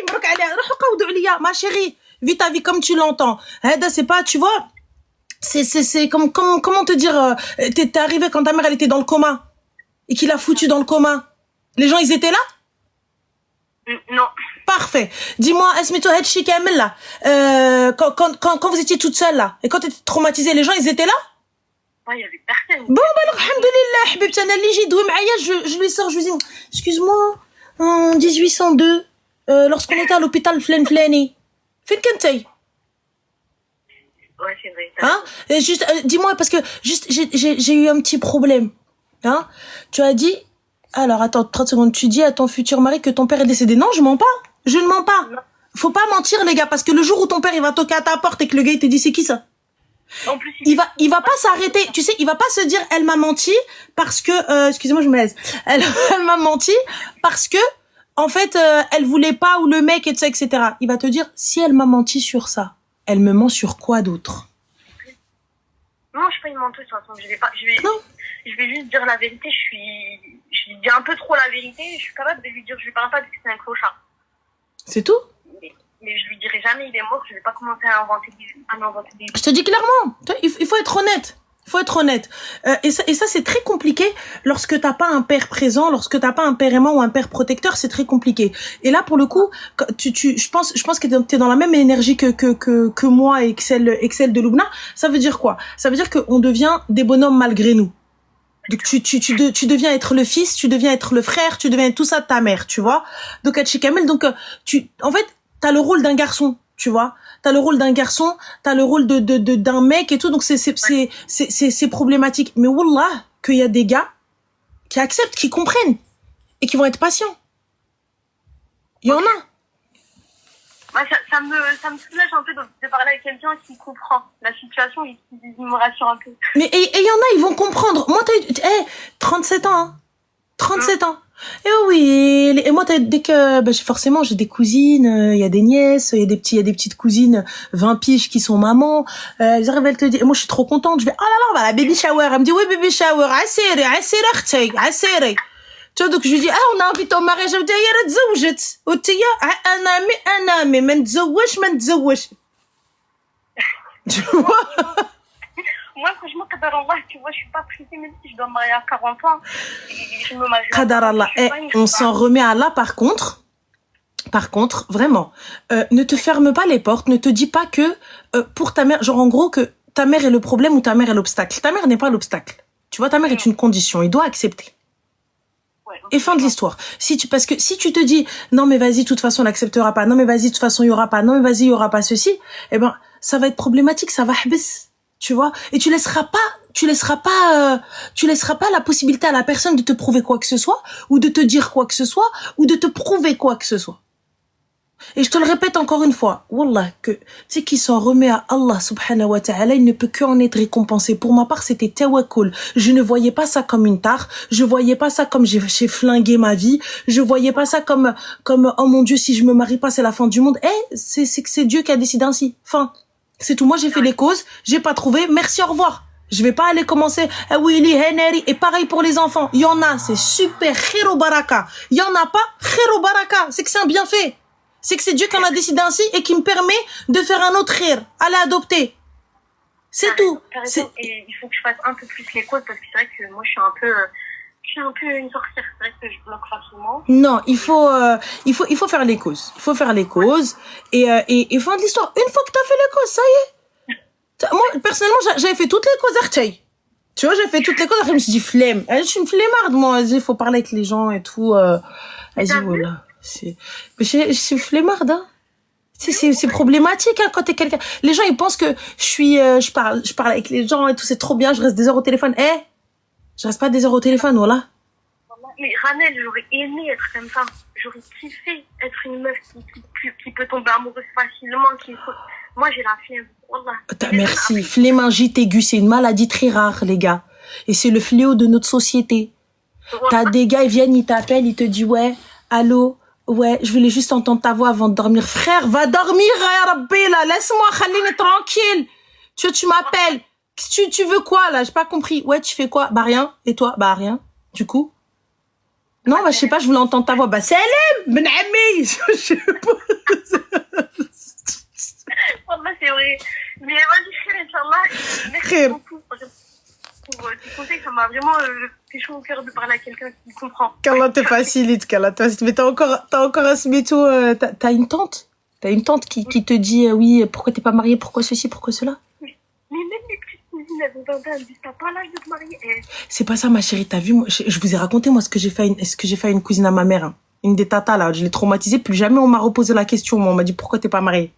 مبروك عليها روحوا قودوا عليا ma chérie, vis ta vie comme tu l'entends. هذا c'est pas, tu vois, c'est comment te dire, t'es arrivé quand ta mère elle était dans le coma et qu'il a foutu dans le coma. Les gens ils étaient là?
Non.
Parfait. Dis-moi, Esmito Hedchi Kamel là, quand vous étiez toute seule là et quand t'étais traumatisée, les gens ils étaient là?
Ouais, il y avait personne.
Bon, bah, alhamdoulilah, حبيبتي انا اللي يجي يدوي معايا, je lui sors, je lui dis, excuse-moi, en 1802, lorsqu'on était à l'hôpital فلاني, فين كنتي?
Ouais, c'est vrai.
Hein? Juste, dis-moi, parce que juste, j'ai eu un petit problème. Hein? Tu as dit, alors attends, 30 secondes, tu dis à ton futur mari que ton père est décédé. Non, je mens pas. Je ne mens pas. Non. Faut pas mentir, les gars, parce que le jour où ton père il va toquer à ta porte et que le gars il te dit c'est qui ça?
En plus,
il va pas s'arrêter, tu sais, il va pas se dire elle m'a menti parce que excusez-moi, je me laisse. Elle m'a menti parce que en fait elle voulait pas, ou le mec et tout ça, etc. Il va te dire si elle m'a menti sur ça, elle me ment sur quoi d'autre?
Non, je suis pas une menteuse, de toute façon. Je vais juste dire la vérité. Je dis un peu trop la vérité. Je suis capable de lui dire je lui parle pas parce que c'est un clochard.
C'est tout?
Mais je lui dirai jamais il est mort. Je vais pas commencer à inventer des...
Je te dis clairement, il faut être honnête. Il faut être honnête. Et ça c'est très compliqué lorsque t'as pas un père présent, lorsque t'as pas un père aimant ou un père protecteur, c'est très compliqué. Et là pour le coup, je pense que t'es dans la même énergie que moi et que celle de Lubna. Ça veut dire quoi? Ça veut dire qu'on devient des bonhommes malgré nous. Donc tu deviens être le fils, tu deviens être le frère, tu deviens tout ça de ta mère, tu vois. Donc Hachi Kamel, donc en fait, t'as le rôle d'un garçon, tu vois. T'as le rôle d'un garçon, t'as le rôle d'un mec et tout, donc c'est problématique. Mais wallah, qu'il y a des gars qui acceptent, qui comprennent et qui vont être patients. Il y en a.
Ouais, ça me soulage un peu de parler avec quelqu'un qui comprend la situation et qui me rassure un peu.
Mais et il y en a, ils vont comprendre. Moi, 37 ans, hein. 37 ans. Et oui, et moi, dès que, forcément, j'ai des cousines, il y a des nièces, il y a des petites cousines, 20 piges qui sont mamans. Elles arrivent, elles te disent, et moi, je suis trop contente. Je vais, oh là là, on va la baby shower. Elle me dit, oui, baby shower, assiri. Tu vois, donc je lui dis, on a invité au mariage. Elle me dit, يا تزوجت. وتيا أنا ما نتزوجش. Tu vois?
Moi, franchement, Qadarallah, tu vois, je suis pas pressée, même si je dois me marier à 40 ans. Je me marie.
Qadarallah. On s'en remet à là, par contre, vraiment, ne te ferme pas les portes, ne te dis pas que, pour ta mère, genre en gros, que ta mère est le problème ou ta mère est l'obstacle. Ta mère n'est pas l'obstacle. Tu vois, ta mère est une condition. Il doit accepter. Et fin de l'histoire. Parce que si tu te dis, non, mais vas-y, de toute façon, on n'acceptera pas. Non, mais vas-y, de toute façon, il y aura pas. Non, mais vas-y, il y aura pas ceci. Eh ben, ça va être problématique, ça va habis. Tu vois? Et tu laisseras pas la possibilité à la personne de te prouver quoi que ce soit, ou de te dire quoi que ce soit, ou de te prouver quoi que ce soit. Et je te le répète encore une fois, wallah, que, tu sais, qui s'en remet à Allah subhanahu wa ta'ala, il ne peut qu'en être récompensé. Pour ma part, c'était tawakkul. Je ne voyais pas ça comme une tare. Je voyais pas ça comme j'ai flingué ma vie. Je voyais pas ça comme, oh mon Dieu, si je me marie pas, c'est la fin du monde. C'est que c'est Dieu qui a décidé ainsi. Fin. C'est tout. Moi, j'ai fait les causes. J'ai pas trouvé. Merci, au revoir. Je vais pas aller commencer, Willy, Henry, et pareil pour les enfants. Il y en a, c'est super, khiro baraka. Il y en a pas, khiro baraka. C'est que c'est un bienfait. C'est que c'est Dieu qui en a décidé ainsi et qui me permet de faire un autre rire. Allez adopter. C'est tout.
Et il faut que je fasse un peu plus les causes parce que c'est vrai que moi je suis un peu une sorcière. C'est vrai que je bloque facilement.
Non, il faut faire les causes. Il faut faire les causes. Et fin de l'histoire. Une fois que t'as fait les causes, ça y est. Moi, personnellement, j'avais fait toutes les causes Archei. Tu vois, j'ai fait toutes les causes. Après, je me suis dit, flemme. Je suis une flemmarde, moi. Il faut parler avec les gens et tout. Vas-y, voilà. Je suis flemmarde, hein. C'est problématique, hein, quand t'es quelqu'un. Les gens, ils pensent que je parle avec les gens et tout, c'est trop bien, je reste des heures au téléphone. Je reste pas des heures au téléphone, voilà.
Mais Ranel, j'aurais aimé être comme ça. J'aurais kiffé être une meuf qui peut tomber amoureuse facilement, moi, j'ai la flemme. Wallah.
Merci. Flémingite aiguë, c'est une maladie très rare, les gars. Et c'est le fléau de notre société. T'as des gars, ils viennent, ils t'appellent, ils te disent, ouais, allô, ouais, je voulais juste entendre ta voix avant de dormir. Frère, va dormir, ya Rabbi, là. Laisse-moi, khalini tranquille. Tu m'appelles. Tu veux quoi, là? J'ai pas compris. Ouais, tu fais quoi? Bah, rien. Et toi? Bah, rien. Du coup? Non, je sais pas, je voulais entendre ta voix. Bah, salam, ben ami. Je sais pas.
Wallah, c'est vrai. Mais vas-y, khair, Inch'Allah. Merci beaucoup pour tes conseils. Ça m'a vraiment fait chaud au cœur de parler à quelqu'un qui comprend.
Qu'Allah te facilite, qu'Allah te facilite. Mais t'as encore un sméto, t'as une tante? T'as une tante qui te dit, oui, pourquoi t'es pas mariée, pourquoi ceci, pourquoi cela?
Mais même les petites cousines, elles ont 20 ans, elles me disent, t'as pas l'âge de te marier.
C'est pas ça, ma chérie, t'as vu, moi, je vous ai raconté, moi, ce que j'ai fait à une cousine à ma mère, hein. Une des tatas, là, je l'ai traumatisée, plus jamais on m'a reposé la question, moi, on m'a dit, pourquoi t'es pas mariée?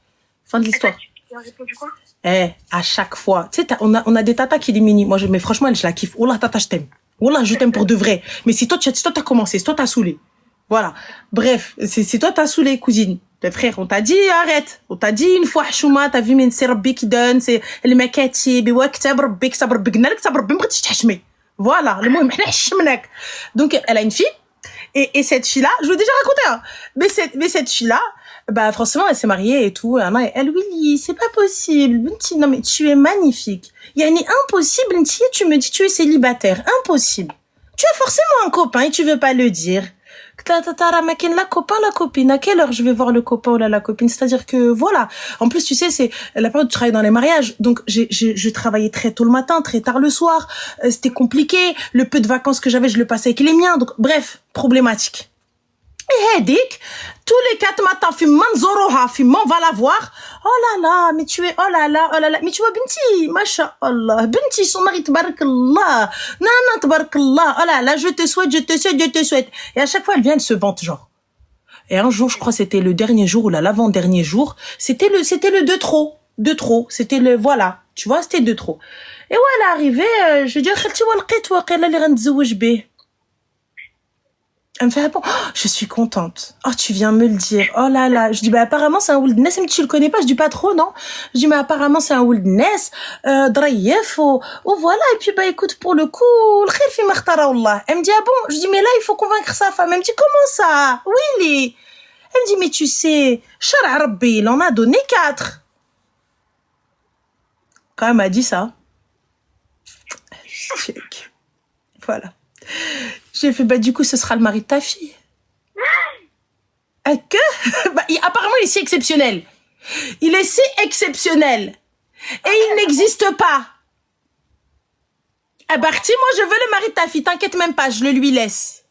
Fin de l'histoire.
Tu as répondu quoi?
À chaque fois. Tu sais, on a des tatas qui éliminent. Moi, mais franchement, je la kiffe. Oh là, tata, je t'aime. Oh là, je t'aime pour de vrai. Mais c'est toi, t'as commencé. C'est toi, t'as saoulé. Voilà. Bref, c'est toi, t'as saoulé, cousine. Tes frères, on t'a dit, arrête. On t'a dit une fois, Chouma, t'as vu, mais c'est Rabbi qui donne, c'est le makati, ouais, ktab Rabbi, voilà. Le mot, donc, elle a une fille. Et cette fille-là, je vous ai déjà raconté, hein. Mais cette fille-là, bah, franchement, elle s'est mariée et tout. Et elle, oui, c'est pas possible. Non, mais tu es magnifique. Il y a impossible, tu me dis, tu es célibataire. Impossible. Tu as forcément un copain et tu veux pas le dire. La copine, à quelle heure je vais voir le copain ou la copine? C'est-à-dire que, voilà. En plus, tu sais, c'est la période où je travaille dans les mariages. Donc, je travaillais très tôt le matin, très tard le soir. C'était compliqué. Le peu de vacances que j'avais, je le passais avec les miens. Donc, bref, problématique. Et Hédik, tous les 4 matins, on va la voir. Oh là, mais tu es, oh là là. Mais tu vois, Binti, mashallah, Binti, son mari, tabarakallah. Nana, tabarakallah. Oh là là, je te souhaite. Et à chaque fois, elle vient, elle se vante, genre. Et un jour, je crois, c'était le dernier jour ou l'avant-dernier jour, c'était le de trop. De trop. C'était le, voilà. Tu vois, c'était de trop. Et ouais, elle est arrivée, je dis, Khalti, wa lqit, wa qila li ghandizouj bih. Elle me fait répondre, oh, je suis contente. Oh, tu viens me le dire. Oh là là. Je dis, bah, apparemment, c'est un Ould Nes. Elle me dit, tu le connais pas? Je dis, pas trop, non? Je dis, mais apparemment, c'est un Ould Nes, Drayef, ou voilà. Et puis, bah, écoute, pour le coup, le khir fi makhtara Allah. Elle me dit, ah bon? Je dis, mais là, il faut convaincre sa femme. Elle me dit, comment ça? Oui, les. Elle me dit, mais tu sais, Shara Rabbi, il en a donné 4. Quand elle m'a dit ça. Check. Voilà. J'ai fait, bah, du coup, ce sera le mari de ta fille. Que? Bah, apparemment, il est si exceptionnel. Il est si exceptionnel. Et il n'existe pas. Eh ben, moi, je veux le mari de ta fille. T'inquiète même pas, je le lui laisse.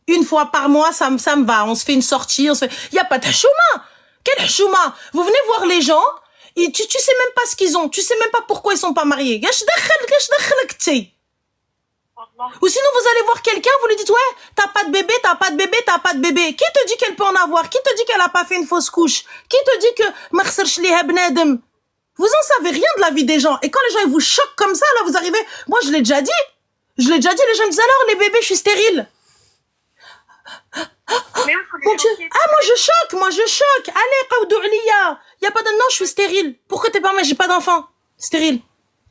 Une fois par mois, ça me va. On se fait une sortie. Il y a pas de chouma. Quel chouma? Vous venez voir les gens. Et tu sais même pas ce qu'ils ont. Tu sais même pas pourquoi ils sont pas mariés. Ou sinon, vous allez voir quelqu'un, vous lui dites, ouais, t'as pas de bébé. Qui te dit qu'elle peut en avoir? Qui te dit qu'elle a pas fait une fausse couche? Qui te dit que vous en savez rien de la vie des gens. Et quand les gens, ils vous choquent comme ça, là, vous arrivez, moi, je l'ai déjà dit, les gens me disent, alors, les bébés, je suis stérile. Mon Dieu. Ah, moi, je choque. Allez, Qaoudou Aliya. Y a pas de, non, je suis stérile. Pourquoi t'es pas mal? J'ai pas d'enfant. Stérile.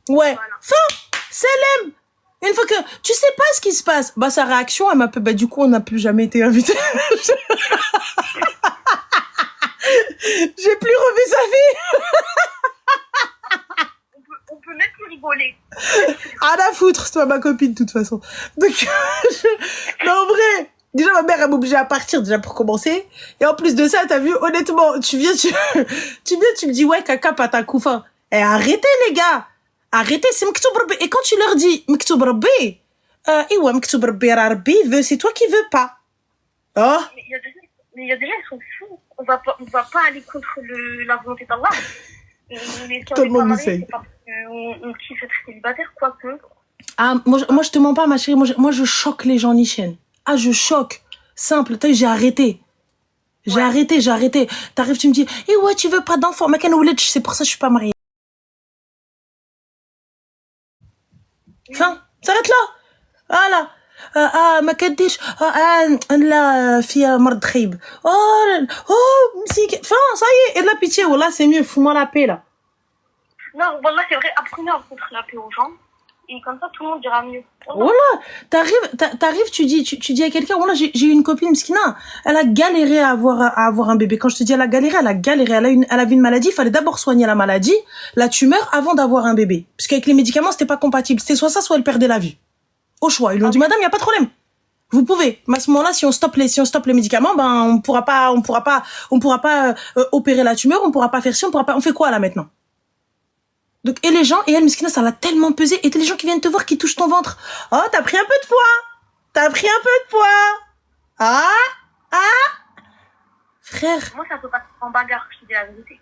Ouais. Voilà. Fin. Selem. Une fois que tu sais pas ce qui se passe, bah sa réaction, elle m'appelle, bah du coup on n'a plus jamais été invités. J'ai plus revu sa vie.
on peut même plus rigoler.
Ah la foutre, c'est toi ma copine de toute façon. Donc non en vrai, déjà ma mère elle m'obligeait à partir déjà pour commencer. Et en plus de ça, t'as vu, honnêtement, tu me dis ouais caca pata koufa. Eh arrêtez les gars. Arrêtez, c'est Mektoub Rabbi. Et quand tu leur dis Mektoub Rabbi, ouais, Mektoub Rabbi, Rabbi veut, c'est toi qui veux pas. Oh.
Mais il y a des gens, ils sont fous. On va pas aller contre la volonté d'Allah.
Tout le monde nous sait.
On kiffe être célibataire, quoique.
Ah, moi, je te mens pas, ma chérie. Moi, je choque les gens nichiennes. Ah, je choque. Simple. T'as vu, j'ai arrêté. J'ai arrêté. T'arrives, tu me dis, ouais, tu veux pas d'enfant. Mais c'est pour ça que je suis pas mariée. Fin, s'arrête là. Voilà. ما كديش لا فيها مرض خيب. مسيك. Fin, ça y est, et de la pitié, voilà, c'est mieux, fous-moi la paix là.
Non, voilà, c'est vrai, apprenez à foutre la paix aux gens. Et comme ça, tout le monde dira mieux.
Voilà, t'arrives, tu dis à quelqu'un, voilà, j'ai eu une copine, Mskina, elle a galéré à avoir un bébé. Quand je te dis elle a galéré, elle avait une maladie, il fallait d'abord soigner la maladie, la tumeur, avant d'avoir un bébé. Parce qu'avec les médicaments, c'était pas compatible. C'était soit ça, soit elle perdait la vue. Au choix. Ils lui ont dit, madame, y a pas de problème. Vous pouvez. Mais à ce moment-là, si on stoppe les médicaments, ben, on pourra pas opérer la tumeur, on pourra pas faire ci, on fait quoi là maintenant? Donc, et les gens, et elle, Miskina, ça l'a tellement pesé. Et les gens qui viennent te voir, qui touchent ton ventre. Oh, t'as pris un peu de poids. Frère.
Moi, ça peut pas en bagarre, je te dis la vérité.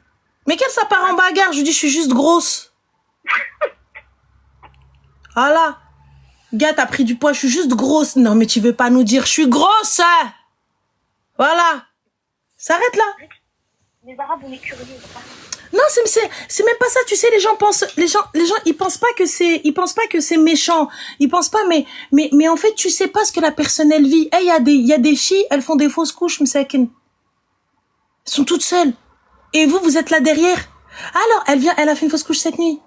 Mais quelle ça part en bagarre? Je dis, je suis juste grosse. Voilà. Gars, t'as pris du poids, je suis juste grosse. Non, mais tu veux pas nous dire, je suis grosse. Voilà. S'arrête là.
Les Arabes, on est curieux.
Non, c'est même pas ça. Tu sais, les gens, ils pensent pas que c'est méchant. Ils pensent pas, mais en fait, tu sais pas ce que la personne, elle vit. Il y a des filles, elles font des fausses couches, m'sakin. Elles sont toutes seules. Et vous êtes là derrière. Alors, elle a fait une fausse couche cette nuit.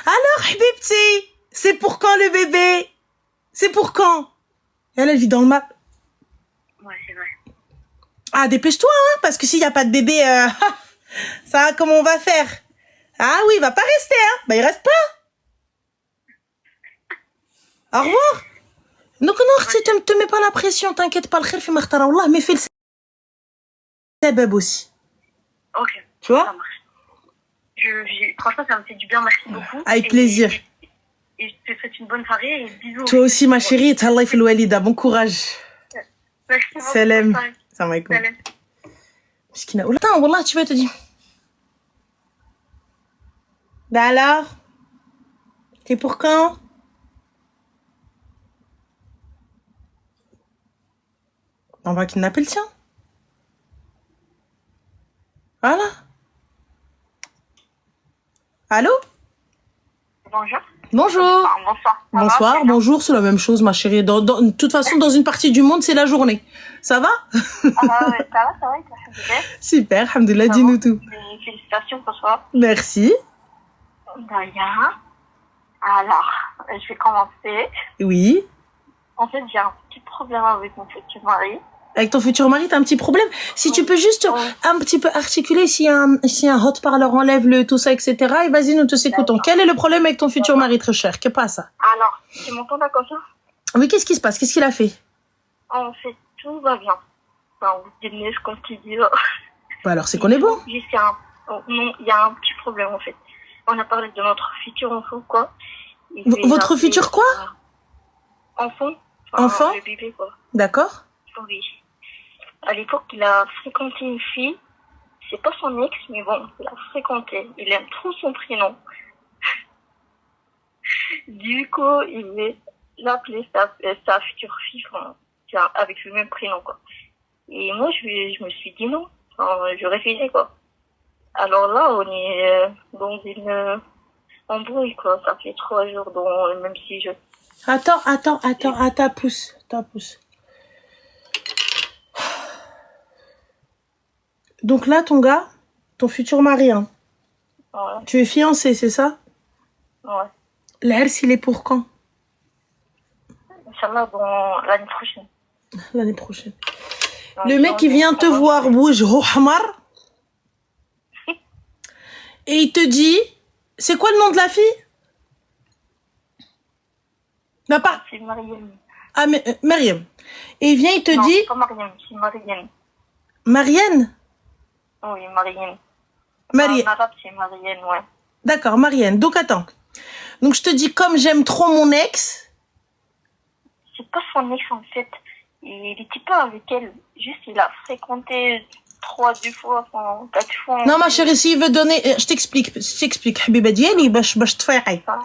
Alors, Habibti, c'est pour quand le bébé? C'est pour quand? Elle vit dans le map.
Ouais, c'est vrai.
Ah, dépêche-toi, hein, parce que s'il y a pas de bébé, ça, comment on va faire? Ah oui, il va pas rester, hein. Bah, il reste pas. Au revoir. Donc, non, te mets pas la pression, t'inquiète pas, le khir fi makhtara Allah, mais fais le sabab aussi.
Ok.
Tu vois?
Ça marche. Franchement, ça me fait du bien, merci beaucoup.
Avec plaisir.
Et je te souhaite une bonne soirée et bisous.
Toi aussi, ma chérie, Tahallah fil walida, bon courage.
Merci beaucoup.
Salam. Salam alaikum.
Salam.
Miskina. Attends, wallah, tu vas te dire. Ben alors? T'es pour quand? On va kidnapper le tien. Voilà. Allô?
Bonjour.
Bonjour.
Bonsoir. Ça va,
Bonsoir,
c'est bien.
bonjour, c'est la même chose, ma chérie. De toute façon, dans une partie du monde, c'est la journée. Ça va?
Ah ouais, ça va, alhamdoulilah.
Super, alhamdoulilah,
Ça
dis-nous
va.
tout.
Et félicitations pour toi.
Merci.
D'ailleurs, alors, je vais commencer.
Oui.
En fait, j'ai un petit problème avec mon futur mari.
Avec ton futur mari, t'as un petit problème. Si tu peux juste un petit peu articuler, si un haut-parleur enlève tout ça, etc. Et vas-y, nous te écoutons. Quel est le problème avec ton futur mari très cher? Qu'est-ce que ça?
Alors, tu m'entends là comme ça?
Oui, qu'est-ce qui se passe? Qu'est-ce qu'il a fait?
En fait, tout va bien. Enfin, vous détenez comme tu dis là.
Bah alors, c'est qu'on est bon.
Non, il y a un petit problème en fait. On a parlé de notre futur enfant, quoi.
Votre futur quoi?
Enfant.
Enfant?
Le bébé, quoi.
D'accord.
Oui. À l'époque, il a fréquenté une fille. C'est pas son ex, mais bon, il a fréquenté. Il aime trop son prénom. Du coup, il veut l'appeler sa future fille, enfin, avec le même prénom, quoi. Et moi, je me suis dit non. Enfin, je refusais, quoi. Alors là, on est dans une embrouille, quoi. Ça fait 3 jours, même si je...
Attends, pousse. Donc là, ton gars, ton futur mari, hein,
Ouais,
tu es fiancé, c'est ça?
ouais.
L'Ers, il est pour quand?
Inch'Allah, dans l'année prochaine.
L'année prochaine.
Donc,
Le mec, il vient te voir, wajhou hamar, et il te dit, c'est quoi le nom de la fille? Bah, pas.
C'est Mariam.
Ah, Mariam. Et il vient, il te
Non,
dit,
c'est pas Mariam, c'est Mariam.
Marianne?
Oui, Mariam.
Marianne.
En arabe, c'est Mariam, ouais.
D'accord, Marianne. Donc, attends. Donc, je te dis, comme j'aime trop mon ex,
C'est pas son ex, en fait. Il était pas avec elle. Juste, il a fréquenté 2 fois, enfin, 4 fois.
non, ma chérie, s'il veut donner, je t'explique, Habiba Diali, bash tfaiqi.
Ça.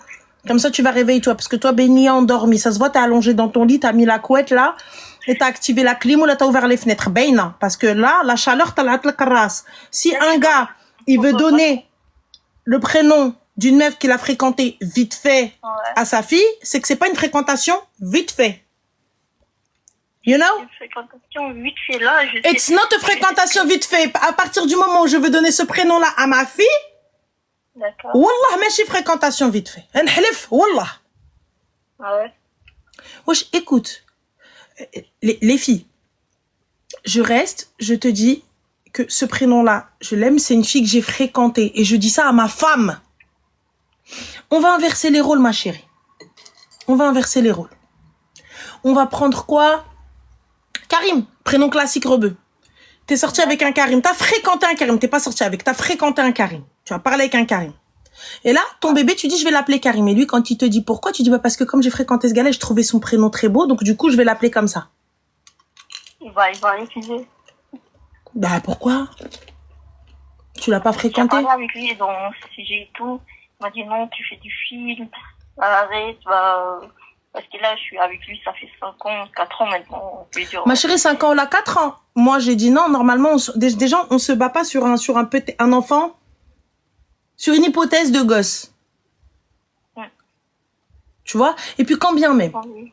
Comme ça, tu vas réveiller toi, parce que toi, Béni a endormi. Ça se voit, t'es allongé dans ton lit, t'as mis la couette là, et t'as activé la clim ou là, t'as ouvert les fenêtres. Béna. Parce que là, la chaleur, t'as la race. Si un gars, il veut donner le prénom d'une meuf qu'il a fréquentée vite fait
Ouais.
à sa fille, c'est que c'est pas une fréquentation vite fait. You know?
Une fréquentation vite fait là, je sais.
It's not a fréquentation vite fait. À partir du moment où je veux donner ce prénom-là à ma fille,
D'accord.
wallah, ماشي fréquentation vite fait. نحلف, wallah.
Ah ouais.
Wesh, écoute, les filles, je te dis que ce prénom-là, je l'aime, c'est une fille que j'ai fréquentée. Et je dis ça à ma femme. On va inverser les rôles, ma chérie. On va inverser les rôles. On va prendre quoi? Karim, prénom classique rebeu. T'es sorti avec un Karim. T'as fréquenté un Karim. T'es pas sorti avec. T'as fréquenté un Karim. Tu as parlé avec un Karim. Et là, ton bébé, tu dis, je vais l'appeler Karim. Et lui, quand il te dit pourquoi, tu dis, bah, parce que comme j'ai fréquenté ce gars-là, je trouvais son prénom très beau. Donc, du coup, je vais l'appeler comme ça.
Il va refuser.
Bah, pourquoi? Tu l'as pas
J'ai
fréquenté?
parlé avec lui dans ce sujet et tout. Il m'a dit non, tu fais du film. Arrête, bah... Parce que là, je suis avec lui, ça fait 5 ans, 4 ans maintenant. On peut dire,
Ma chérie, 5 ans, on a 4 ans. Moi, j'ai dit non, normalement, déjà, on se bat pas sur un enfant, sur une hypothèse de gosse.
Ouais.
Tu vois? Et puis, quand bien même.
oui.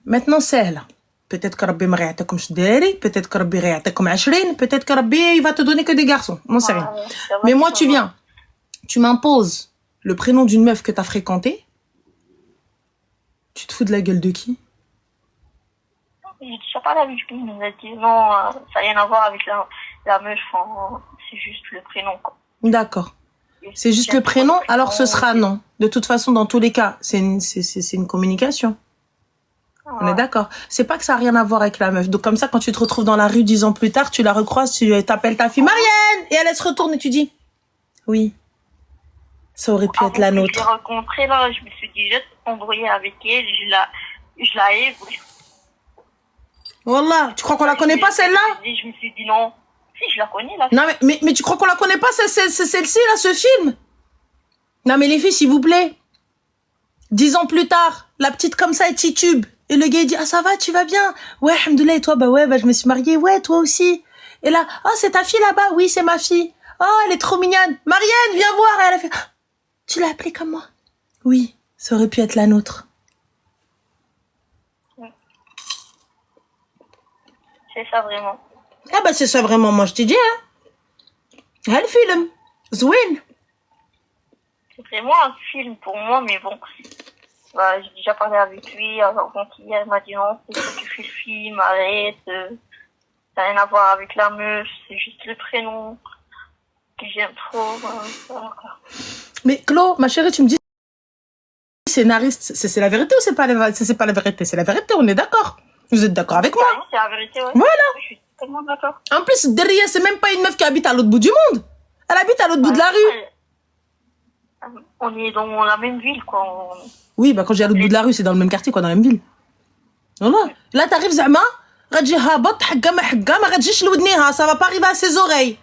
Maintenant, c'est là. Peut-être que Rabbi m'a comme Shderi, peut-être que Rabbi m'a comme Ashrin, peut-être que Rabbi, il va te donner que des garçons. On sait rien.
Ouais, c'est vrai
Mais
que
moi,
ça
tu
va.
viens, tu m'imposes le prénom d'une meuf que t'as fréquentée. Tu te fous de la gueule de qui?
J'ai déjà parlé avec lui, il nous a dit non, ça n'a rien à voir avec la meuf, hein, c'est juste le prénom, quoi.
D'accord. C'est juste le prénom, alors ce sera non. De toute façon, dans tous les cas, c'est une communication. On est d'accord. C'est pas que ça a rien à voir avec la meuf. Donc comme ça, quand tu te retrouves dans la rue 10 ans plus tard, tu la recroises, tu t'appelles ta fille Marianne, et elle se retourne et tu dis oui. Ça aurait pu être la
Je l'ai
nôtre.
rencontrée là, je me suis dit, je vais embrouiller avec elle, je la hais.
Wallah, tu crois qu'on la connaît pas celle-là?
Je me suis dit non. Si, je la connais là.
Non mais tu crois qu'on la connaît pas celle-ci là, ce film? Non mais les filles, s'il vous plaît. 10 ans plus tard, la petite comme ça, elle titube. Et le gars il dit, ah ça va, tu vas bien? Ouais, alhamdoulilah, et toi? Bah ouais, bah je me suis mariée. Ouais, toi aussi. Et là, oh c'est ta fille là-bas? Oui, c'est ma fille. Oh, elle est trop mignonne. Marianne, viens voir. Et elle a fait, ah, tu l'as appelée comme moi? Oui, ça aurait pu être la nôtre.
C'est ça vraiment.
Ah bah c'est ça vraiment, moi je t'ai dit, hein. Le film. Zouin.
C'est vraiment un film pour moi, mais bon. Bah, j'ai déjà parlé avec lui, alors donc hier, il m'a dit non, c'est toi qui fais le film, arrête, ça n'a rien à voir avec la meuf, c'est juste le prénom que j'aime trop, voilà.
Mais Chlo, ma chérie, tu me dis scénariste, c'est la vérité ou c'est pas la vérité? C'est la vérité, on est d'accord. Vous êtes d'accord avec moi?
Ah, c'est la vérité, ouais.
Voilà.
Je suis tellement d'accord.
En plus, derrière, c'est même pas une meuf qui habite à l'autre bout du monde. Elle habite à l'autre bout de la rue.
On est dans la même ville, quoi.
Oui, bah quand j'ai à l'autre bout de la rue, c'est dans le même quartier, quoi, dans la même ville. Voilà. Là, t'arrives, Zama, غتجي هابط حقا ما حقا ما غتجيش لودنيها, ça va pas arriver à ses oreilles.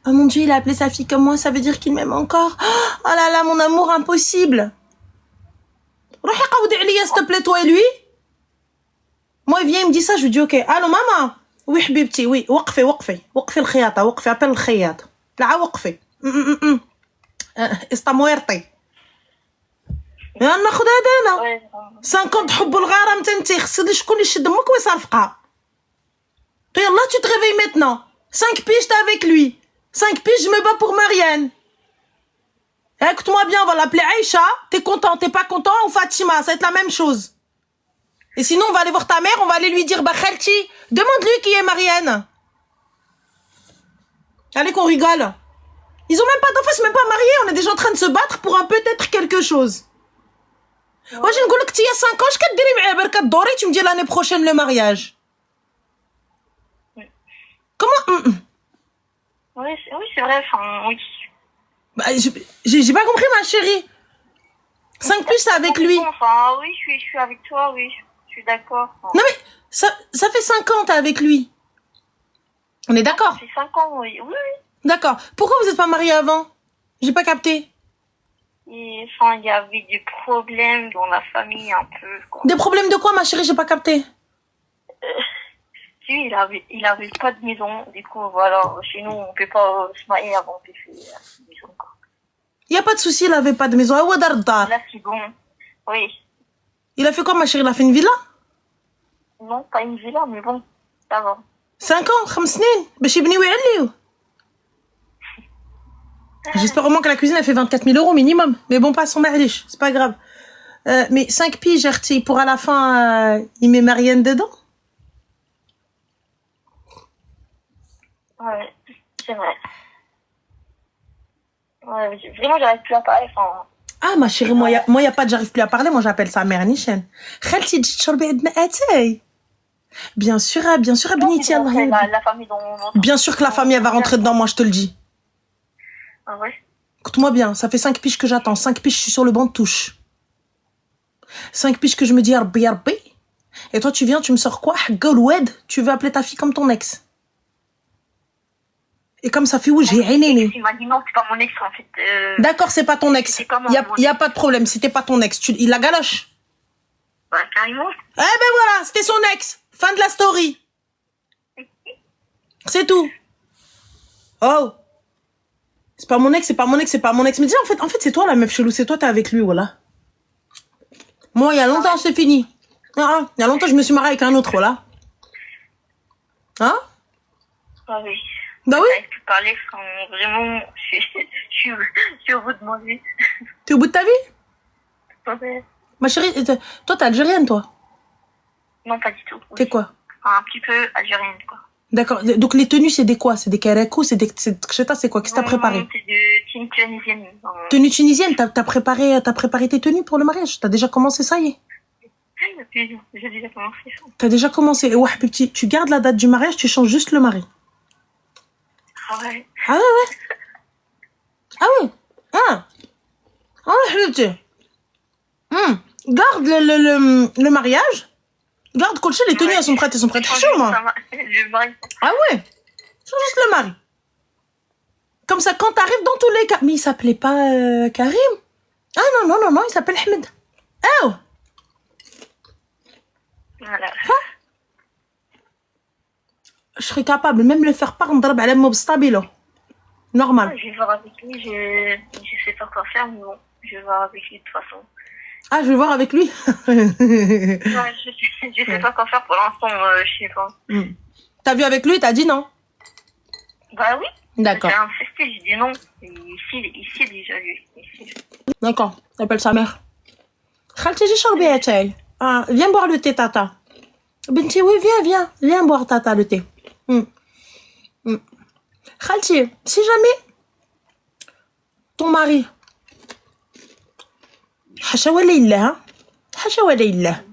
Oh mon Dieu, il a appelé sa fille comme moi, ça veut dire qu'il m'aime encore. Oh là là, mon amour impossible. روحي قودي عليا, s'il te plaît, toi et lui. Moi, il vient, il me dit ça, je lui dis, ok. Allô, maman? Oui, حبيبتي, oui. وقفي الخياطة, وقفي, appelle الخياط. لا, وقفي. Está muerta. ناخذ هذا انا 50 حب الغرام تنتي خصني شكون اللي يشد امك ويصرفقها. يلا tu te réveilles maintenant. 5 piges t'es avec lui. 5 piges je me bats pour Marianne. Écoute-moi bien, on va l'appeler Aïcha. T'es content, t'es pas content, ou Fatima, ça va être la même chose. Et sinon on va aller voir ta mère, on va aller lui dire, bah Khalti, demande-lui qui est Marianne. Allez qu'on rigole. Ils ont même pas d'enfants, c'est même pas mariés, on est déjà en train de se battre pour un peut-être quelque chose. Moi, je نقول لك تي 5 ans, كديري معاه بركة الدوري, tu me dis l'année prochaine le mariage. Comment
Oui, c'est vrai, enfin, oui.
Bah, j'ai pas compris, ma chérie. 5 plus, c'est avec lui.
Enfin, oui, je suis avec toi, oui. Je suis d'accord. Enfin.
Non, mais ça fait 5 ans, t'es avec lui. On est d'accord?
Ça fait 5 ans, oui. Oui.
D'accord. Pourquoi vous êtes pas mariés avant? J'ai pas capté.
Et, enfin, il y avait des problèmes dans la famille, un peu, quoi.
Des problèmes de quoi, ma chérie? J'ai pas capté.
Si, il avait pas de maison. Du coup, voilà, chez nous, on peut pas se marier avant de faire une maison, quoi.
Y a pas de souci, il avait pas de maison.
Là, c'est bon. Oui.
Il a fait quoi, ma chérie? Il a fait une villa?
Non, pas une villa, mais bon, ça va.
5 ans, 5 سنين, باش يبنيو يعليو. J'espère au moins que la cuisine a fait 24 000 € minimum. Mais bon, passons معليش, c'est pas grave. Mais 5 piges, Arti, pour à la fin, il met Marianne dedans?
Ouais, c'est vrai. Ouais, vraiment, j'arrive plus à parler, enfin...
Ah, ma chérie, moi, y a pas de j'arrive plus à parler, moi, j'appelle ça mère Nichen. خالتي تجي تشربي عندنا اتاي. Bien sûr, بنيتي الله يهديك.
La famille dont
Bien sûr que la famille, elle va rentrer dedans, moi, je te le dis.
Ah ouais?
Écoute-moi bien, ça fait 5 piges que j'attends. 5 piges, je suis sur le banc de touche. 5 piges que je me dis, Rabbi. Et toi, tu viens, tu me sors quoi? Wed, tu veux appeler ta fille comme ton ex. Et comme ça fait où j'ai rien.
Il m'a dit non, c'est pas mon ex, en fait.
D'accord, c'est pas ton ex. Y a pas de problème, c'était pas ton ex. Il la galoche.
Bah, carrément.
Eh ben voilà, c'était son ex. Fin de la story. C'est tout. Oh. C'est pas mon ex, c'est pas mon ex, c'est pas mon ex. Mais dis, en fait, c'est toi la meuf chelou, c'est toi, t'es avec lui, voilà. Moi, il y a longtemps, c'est fini. Il y a longtemps, je me suis mariée avec un autre, voilà. Hein?
Ah oui.
Bah oui.
J'arrive plus à parler, vraiment, je suis au bout de ma vie.
T'es au bout de ta vie?
Ouais.
Ma chérie, toi, t'es algérienne, toi?
Non, pas du tout. Oui.
T'es quoi?
Enfin, un petit peu algérienne, quoi.
D'accord. Donc, les tenues, c'est des quoi? C'est des karekou? C'est quoi? Qu'est-ce que t'as préparé?
Non, c'est de tenues tunisiennes.
Tenue tunisienne? T'as préparé tes tenues pour le mariage? T'as déjà commencé, ça y est?
J'ai déjà commencé ça.
T'as déjà commencé. Ouais, petit, tu gardes la date du mariage, tu changes juste le mari.
Ah ouais.
Ah ouais. Ah ouais. Ah ouais, petit. Garde le mariage. Regarde, Colché, les tenues, elles sont prêtes. Chaud, moi.
Le mari.
Ah ouais. Change juste le mari. Comme ça, quand t'arrives dans tous les cas. Mais il s'appelait pas Karim. Ah non, il s'appelle Ahmed. Oh.
Voilà.
Je serais capable, même le faire part, نضرب على mob stabilo. Normal.
Je vais voir avec lui, je sais pas quoi faire, mais bon, je vais voir avec lui de toute façon.
Ah, je vais voir avec lui.
Ouais, je sais pas quoi faire pour l'instant, je sais pas.
T'as vu avec lui, t'as dit non?
Bah oui.
D'accord.
J'ai insisté, j'ai dit non. Ici déjà, lui. Ici.
D'accord, t'appelles sa mère. Khalti, j'ai charbé à chai. Ah, viens boire le thé, tata. Benti, oui, viens boire, tata, le thé. Khalti, si jamais ton mari, حاشا ولا إلا حاشا ولا إلا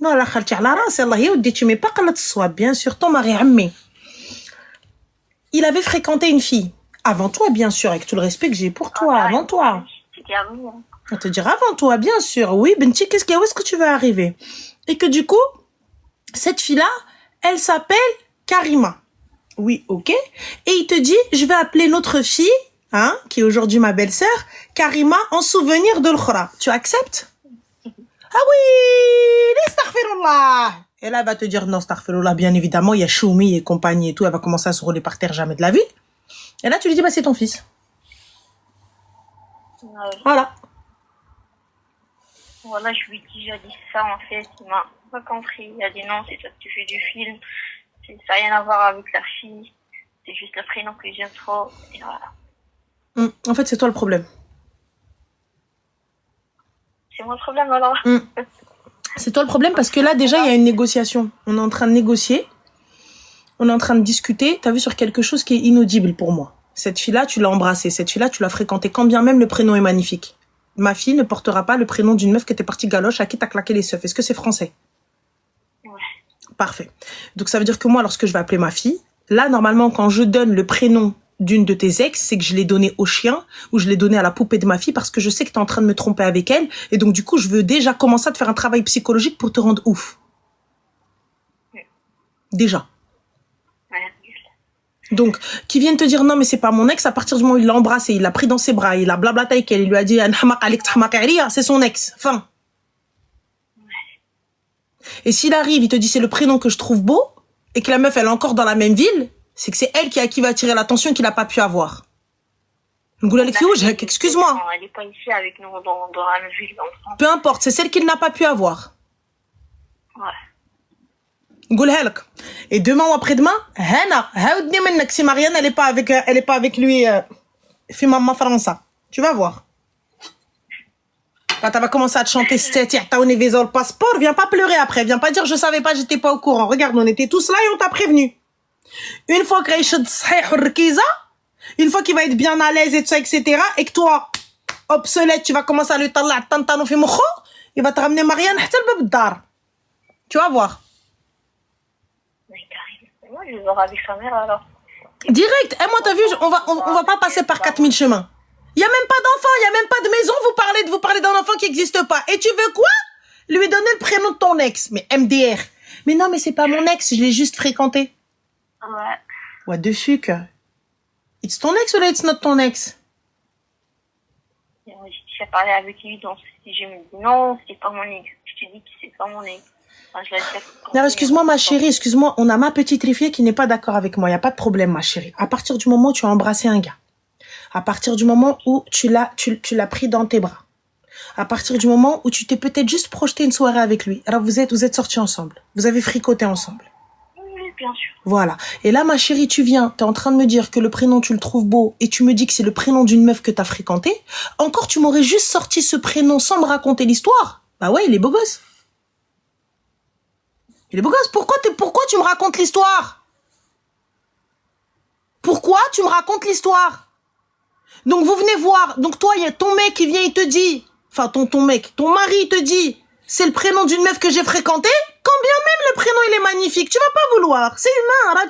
non لا خالتي على راسي الله يودي tu mets pas قلة الصواب bien sûr ton mari عمي il avait fréquenté une fille avant toi bien sûr avec tout le respect que j'ai pour toi avant toi
C'était avant moi.
on te dira avant toi bien sûr oui Benti où est-ce que tu vas arriver et que du coup cette fille là elle s'appelle Karima oui ok et il te dit je vais appeler notre fille hein, qui est aujourd'hui ma belle-sœur, Karima, en souvenir de l'Khra. Tu acceptes? Ah oui, astaghfirullah. Et là, elle va te dire non, astaghfirullah, bien évidemment, il y a Choumi et compagnie et tout, elle va commencer à se rouler par terre, jamais de la vie. Et là, tu lui dis, bah, c'est ton fils.
Ouais.
Voilà.
Voilà, je lui ai déjà dit ça, en fait, il m'a pas compris. Il a dit non, c'est toi que tu fais du film, ça n'a rien à voir avec la fille, c'est juste le prénom que j'aime trop, et voilà.
En fait, c'est toi le problème.
C'est moi le problème alors.
C'est toi le problème parce que là, déjà, il y a une négociation. On est en train de négocier. On est en train de discuter. T'as vu sur quelque chose qui est inaudible pour moi. Cette fille-là, tu l'as embrassée. Cette fille-là, tu l'as fréquentée. Quand bien même le prénom est magnifique. Ma fille ne portera pas le prénom d'une meuf qui était partie galoche à qui t'as claqué les seufs. Est-ce que c'est français?
Ouais.
Parfait. Donc, ça veut dire que moi, lorsque je vais appeler ma fille, là, normalement, quand je donne le prénom d'une de tes ex, c'est que je l'ai donné au chien ou je l'ai donné à la poupée de ma fille parce que je sais que t'es en train de me tromper avec elle et donc du coup je veux déjà commencer à te faire un travail psychologique pour te rendre ouf. Déjà. Donc, qui viennent te dire non mais c'est pas mon ex, à partir du moment où il l'a embrassé, il l'a pris dans ses bras, il a blablaté avec elle, il lui a dit c'est son ex, fin. Et s'il arrive, il te dit c'est le prénom que je trouve beau et que la meuf elle est encore dans la même ville, c'est que c'est elle qui va attirer l'attention qu'il n'a pas pu avoir. Excuse-moi.
Elle n'est pas ici avec nous dans la même ville.
Peu importe, c'est celle qu'il n'a pas pu avoir.
Ouais.
Et demain ou après-demain, si Marianne elle est pas avec lui, fait maman France. Tu vas voir. Quand elle va commencer à te chanter, t'as le passeport, viens pas pleurer après, viens pas dire je savais pas, j'étais pas au courant. Regarde, on était tous là et on t'a prévenu. Une fois une fois qu'il va être bien à l'aise et tout ça, etc., et que toi, obsolète, tu vas commencer à lui parler, il va te ramener Marianne, tu vas voir.
Mais carrément, moi je vais voir avec sa mère alors.
Direct, et moi t'as vu, on va pas passer par 4000 chemins. Il y a même pas d'enfant, il y a même pas de maison, vous parlez d'un enfant qui existe pas. Et tu veux quoi? Lui donner le prénom de ton ex. Mais MDR. Mais non, mais c'est pas mon ex, je l'ai juste fréquenté.
Ouais.
What the fuck? It's ton ex ou là it's not ton ex?
J'ai parlé avec lui, donc si je me dis non, c'est pas mon ex. Je te dis que c'est pas mon ex. Enfin, je l'ai déjà fréquenté.
Non, excuse-moi ma chérie, excuse-moi, on a ma petite rifiée qui n'est pas d'accord avec moi, y a pas de problème ma chérie. À partir du moment où tu as embrassé un gars, à partir du moment où tu l'as pris dans tes bras, à partir du moment où tu t'es peut-être juste projeté une soirée avec lui, alors vous êtes sortis ensemble, vous avez fricoté ensemble.
Oui, bien sûr.
Voilà. Et là, ma chérie, tu viens, t'es en train de me dire que le prénom, tu le trouves beau, et tu me dis que c'est le prénom d'une meuf que t'as fréquentée. Encore, tu m'aurais juste sorti ce prénom sans me raconter l'histoire. Bah ouais, il est beau gosse. Il est beau gosse. Pourquoi tu me racontes l'histoire? Pourquoi tu me racontes l'histoire? Donc, vous venez voir. Donc, toi, il y a ton mec qui vient, il te dit, enfin, ton mari, il te dit, c'est le prénom d'une meuf que j'ai fréquentée. Quand bien même le prénom, il est magnifique, tu vas pas vouloir. C'est humain.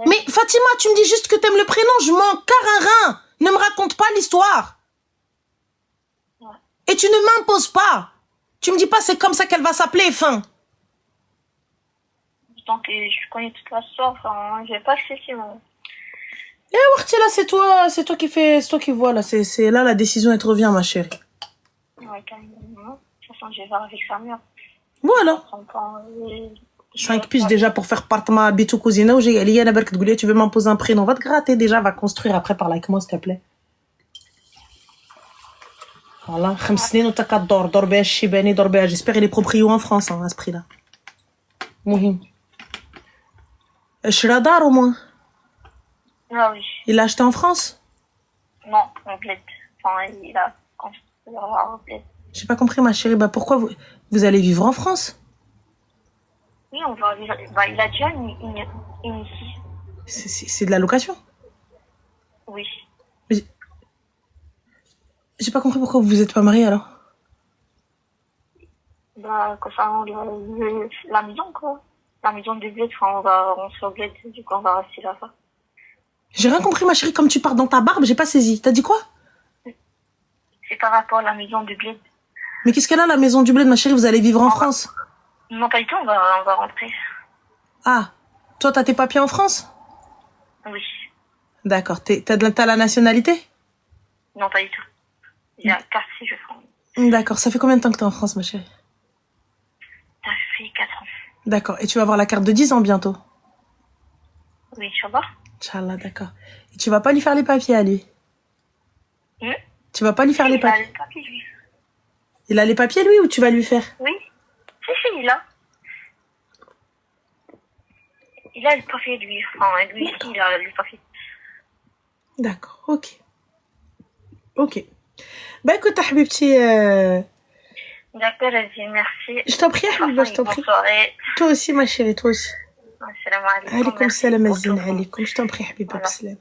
Mais Fatima, tu me dis juste que t'aimes le prénom, je m'en carre un rein. Ne me raconte pas l'histoire. Et tu ne m'imposes pas. Tu me dis pas c'est comme ça qu'elle va s'appeler, fin.
Donc, je connais toute la histoire, enfin, j'ai pas cessé, moi.
Warti, là, c'est toi qui fais, c'est toi qui vois, là, c'est là, la décision, elle te revient, ma chérie.
Ouais, carrément. De toute façon, je vais voir avec sa mère.
Voilà.
Son temps,
5 piges déjà pour faire part ma bitou cousine, ou j'ai Elia, tu veux m'imposer un prénom, va te gratter déjà, va construire après par là avec moi, s'il te plaît. Voilà, 5 سنين وتا كدور بها الشيباني دور بها j'espère il est proprio en France hein, à ce prix-là. مهم. شرا دار au moins.
Ah oui.
Il l'a acheté en France?
Non, en bled. Enfin, il a construit en bled.
J'ai pas compris ma chérie, bah pourquoi vous allez vivre en France?
Oui, on va vivre. Bah, il a déjà une ici.
C'est de la location?
Oui.
Mais j'ai pas compris pourquoi vous êtes pas mariés alors.
Bah, concernant la maison, quoi. La maison du bled, enfin, on se bled, du coup, on va rester là-bas.
J'ai rien compris ma chérie, comme tu parles dans ta barbe, j'ai pas saisi. T'as dit quoi?
C'est par rapport à la maison du bled.
Mais qu'est-ce qu'elle a la maison du bled ma chérie, vous allez vivre en France?
Non, pas du tout, on va rentrer.
Ah, toi t'as tes papiers en France?
Oui.
D'accord, t'as la nationalité?
Non, pas du tout. Il y a 4 séjours.
D'accord, ça fait combien de temps que t'es en France ma chérie?
Ça fait 4 ans.
D'accord, et tu vas avoir la carte de 10 ans bientôt?
Oui, Inch'Allah.
Inch'Allah, d'accord. Et tu vas pas lui faire les papiers à lui? Tu vas pas lui faire les papiers?
Il a les papiers, lui.
Il a les papiers lui ou tu vas lui faire?
Oui. Si, il a. Il a les papiers, lui. Enfin, lui aussi, il a les papiers.
D'accord, ok. Ok. Bah écoute, Habibti,
D'accord, vas-y, merci.
je t'en prie, Habiba, je t'en prie.
Bonne soirée.
Toi aussi, ma chérie, toi aussi.
Salam alaikum.
Alaikum salam, azin, alaikum. Je t'en prie, Habiba, bislam.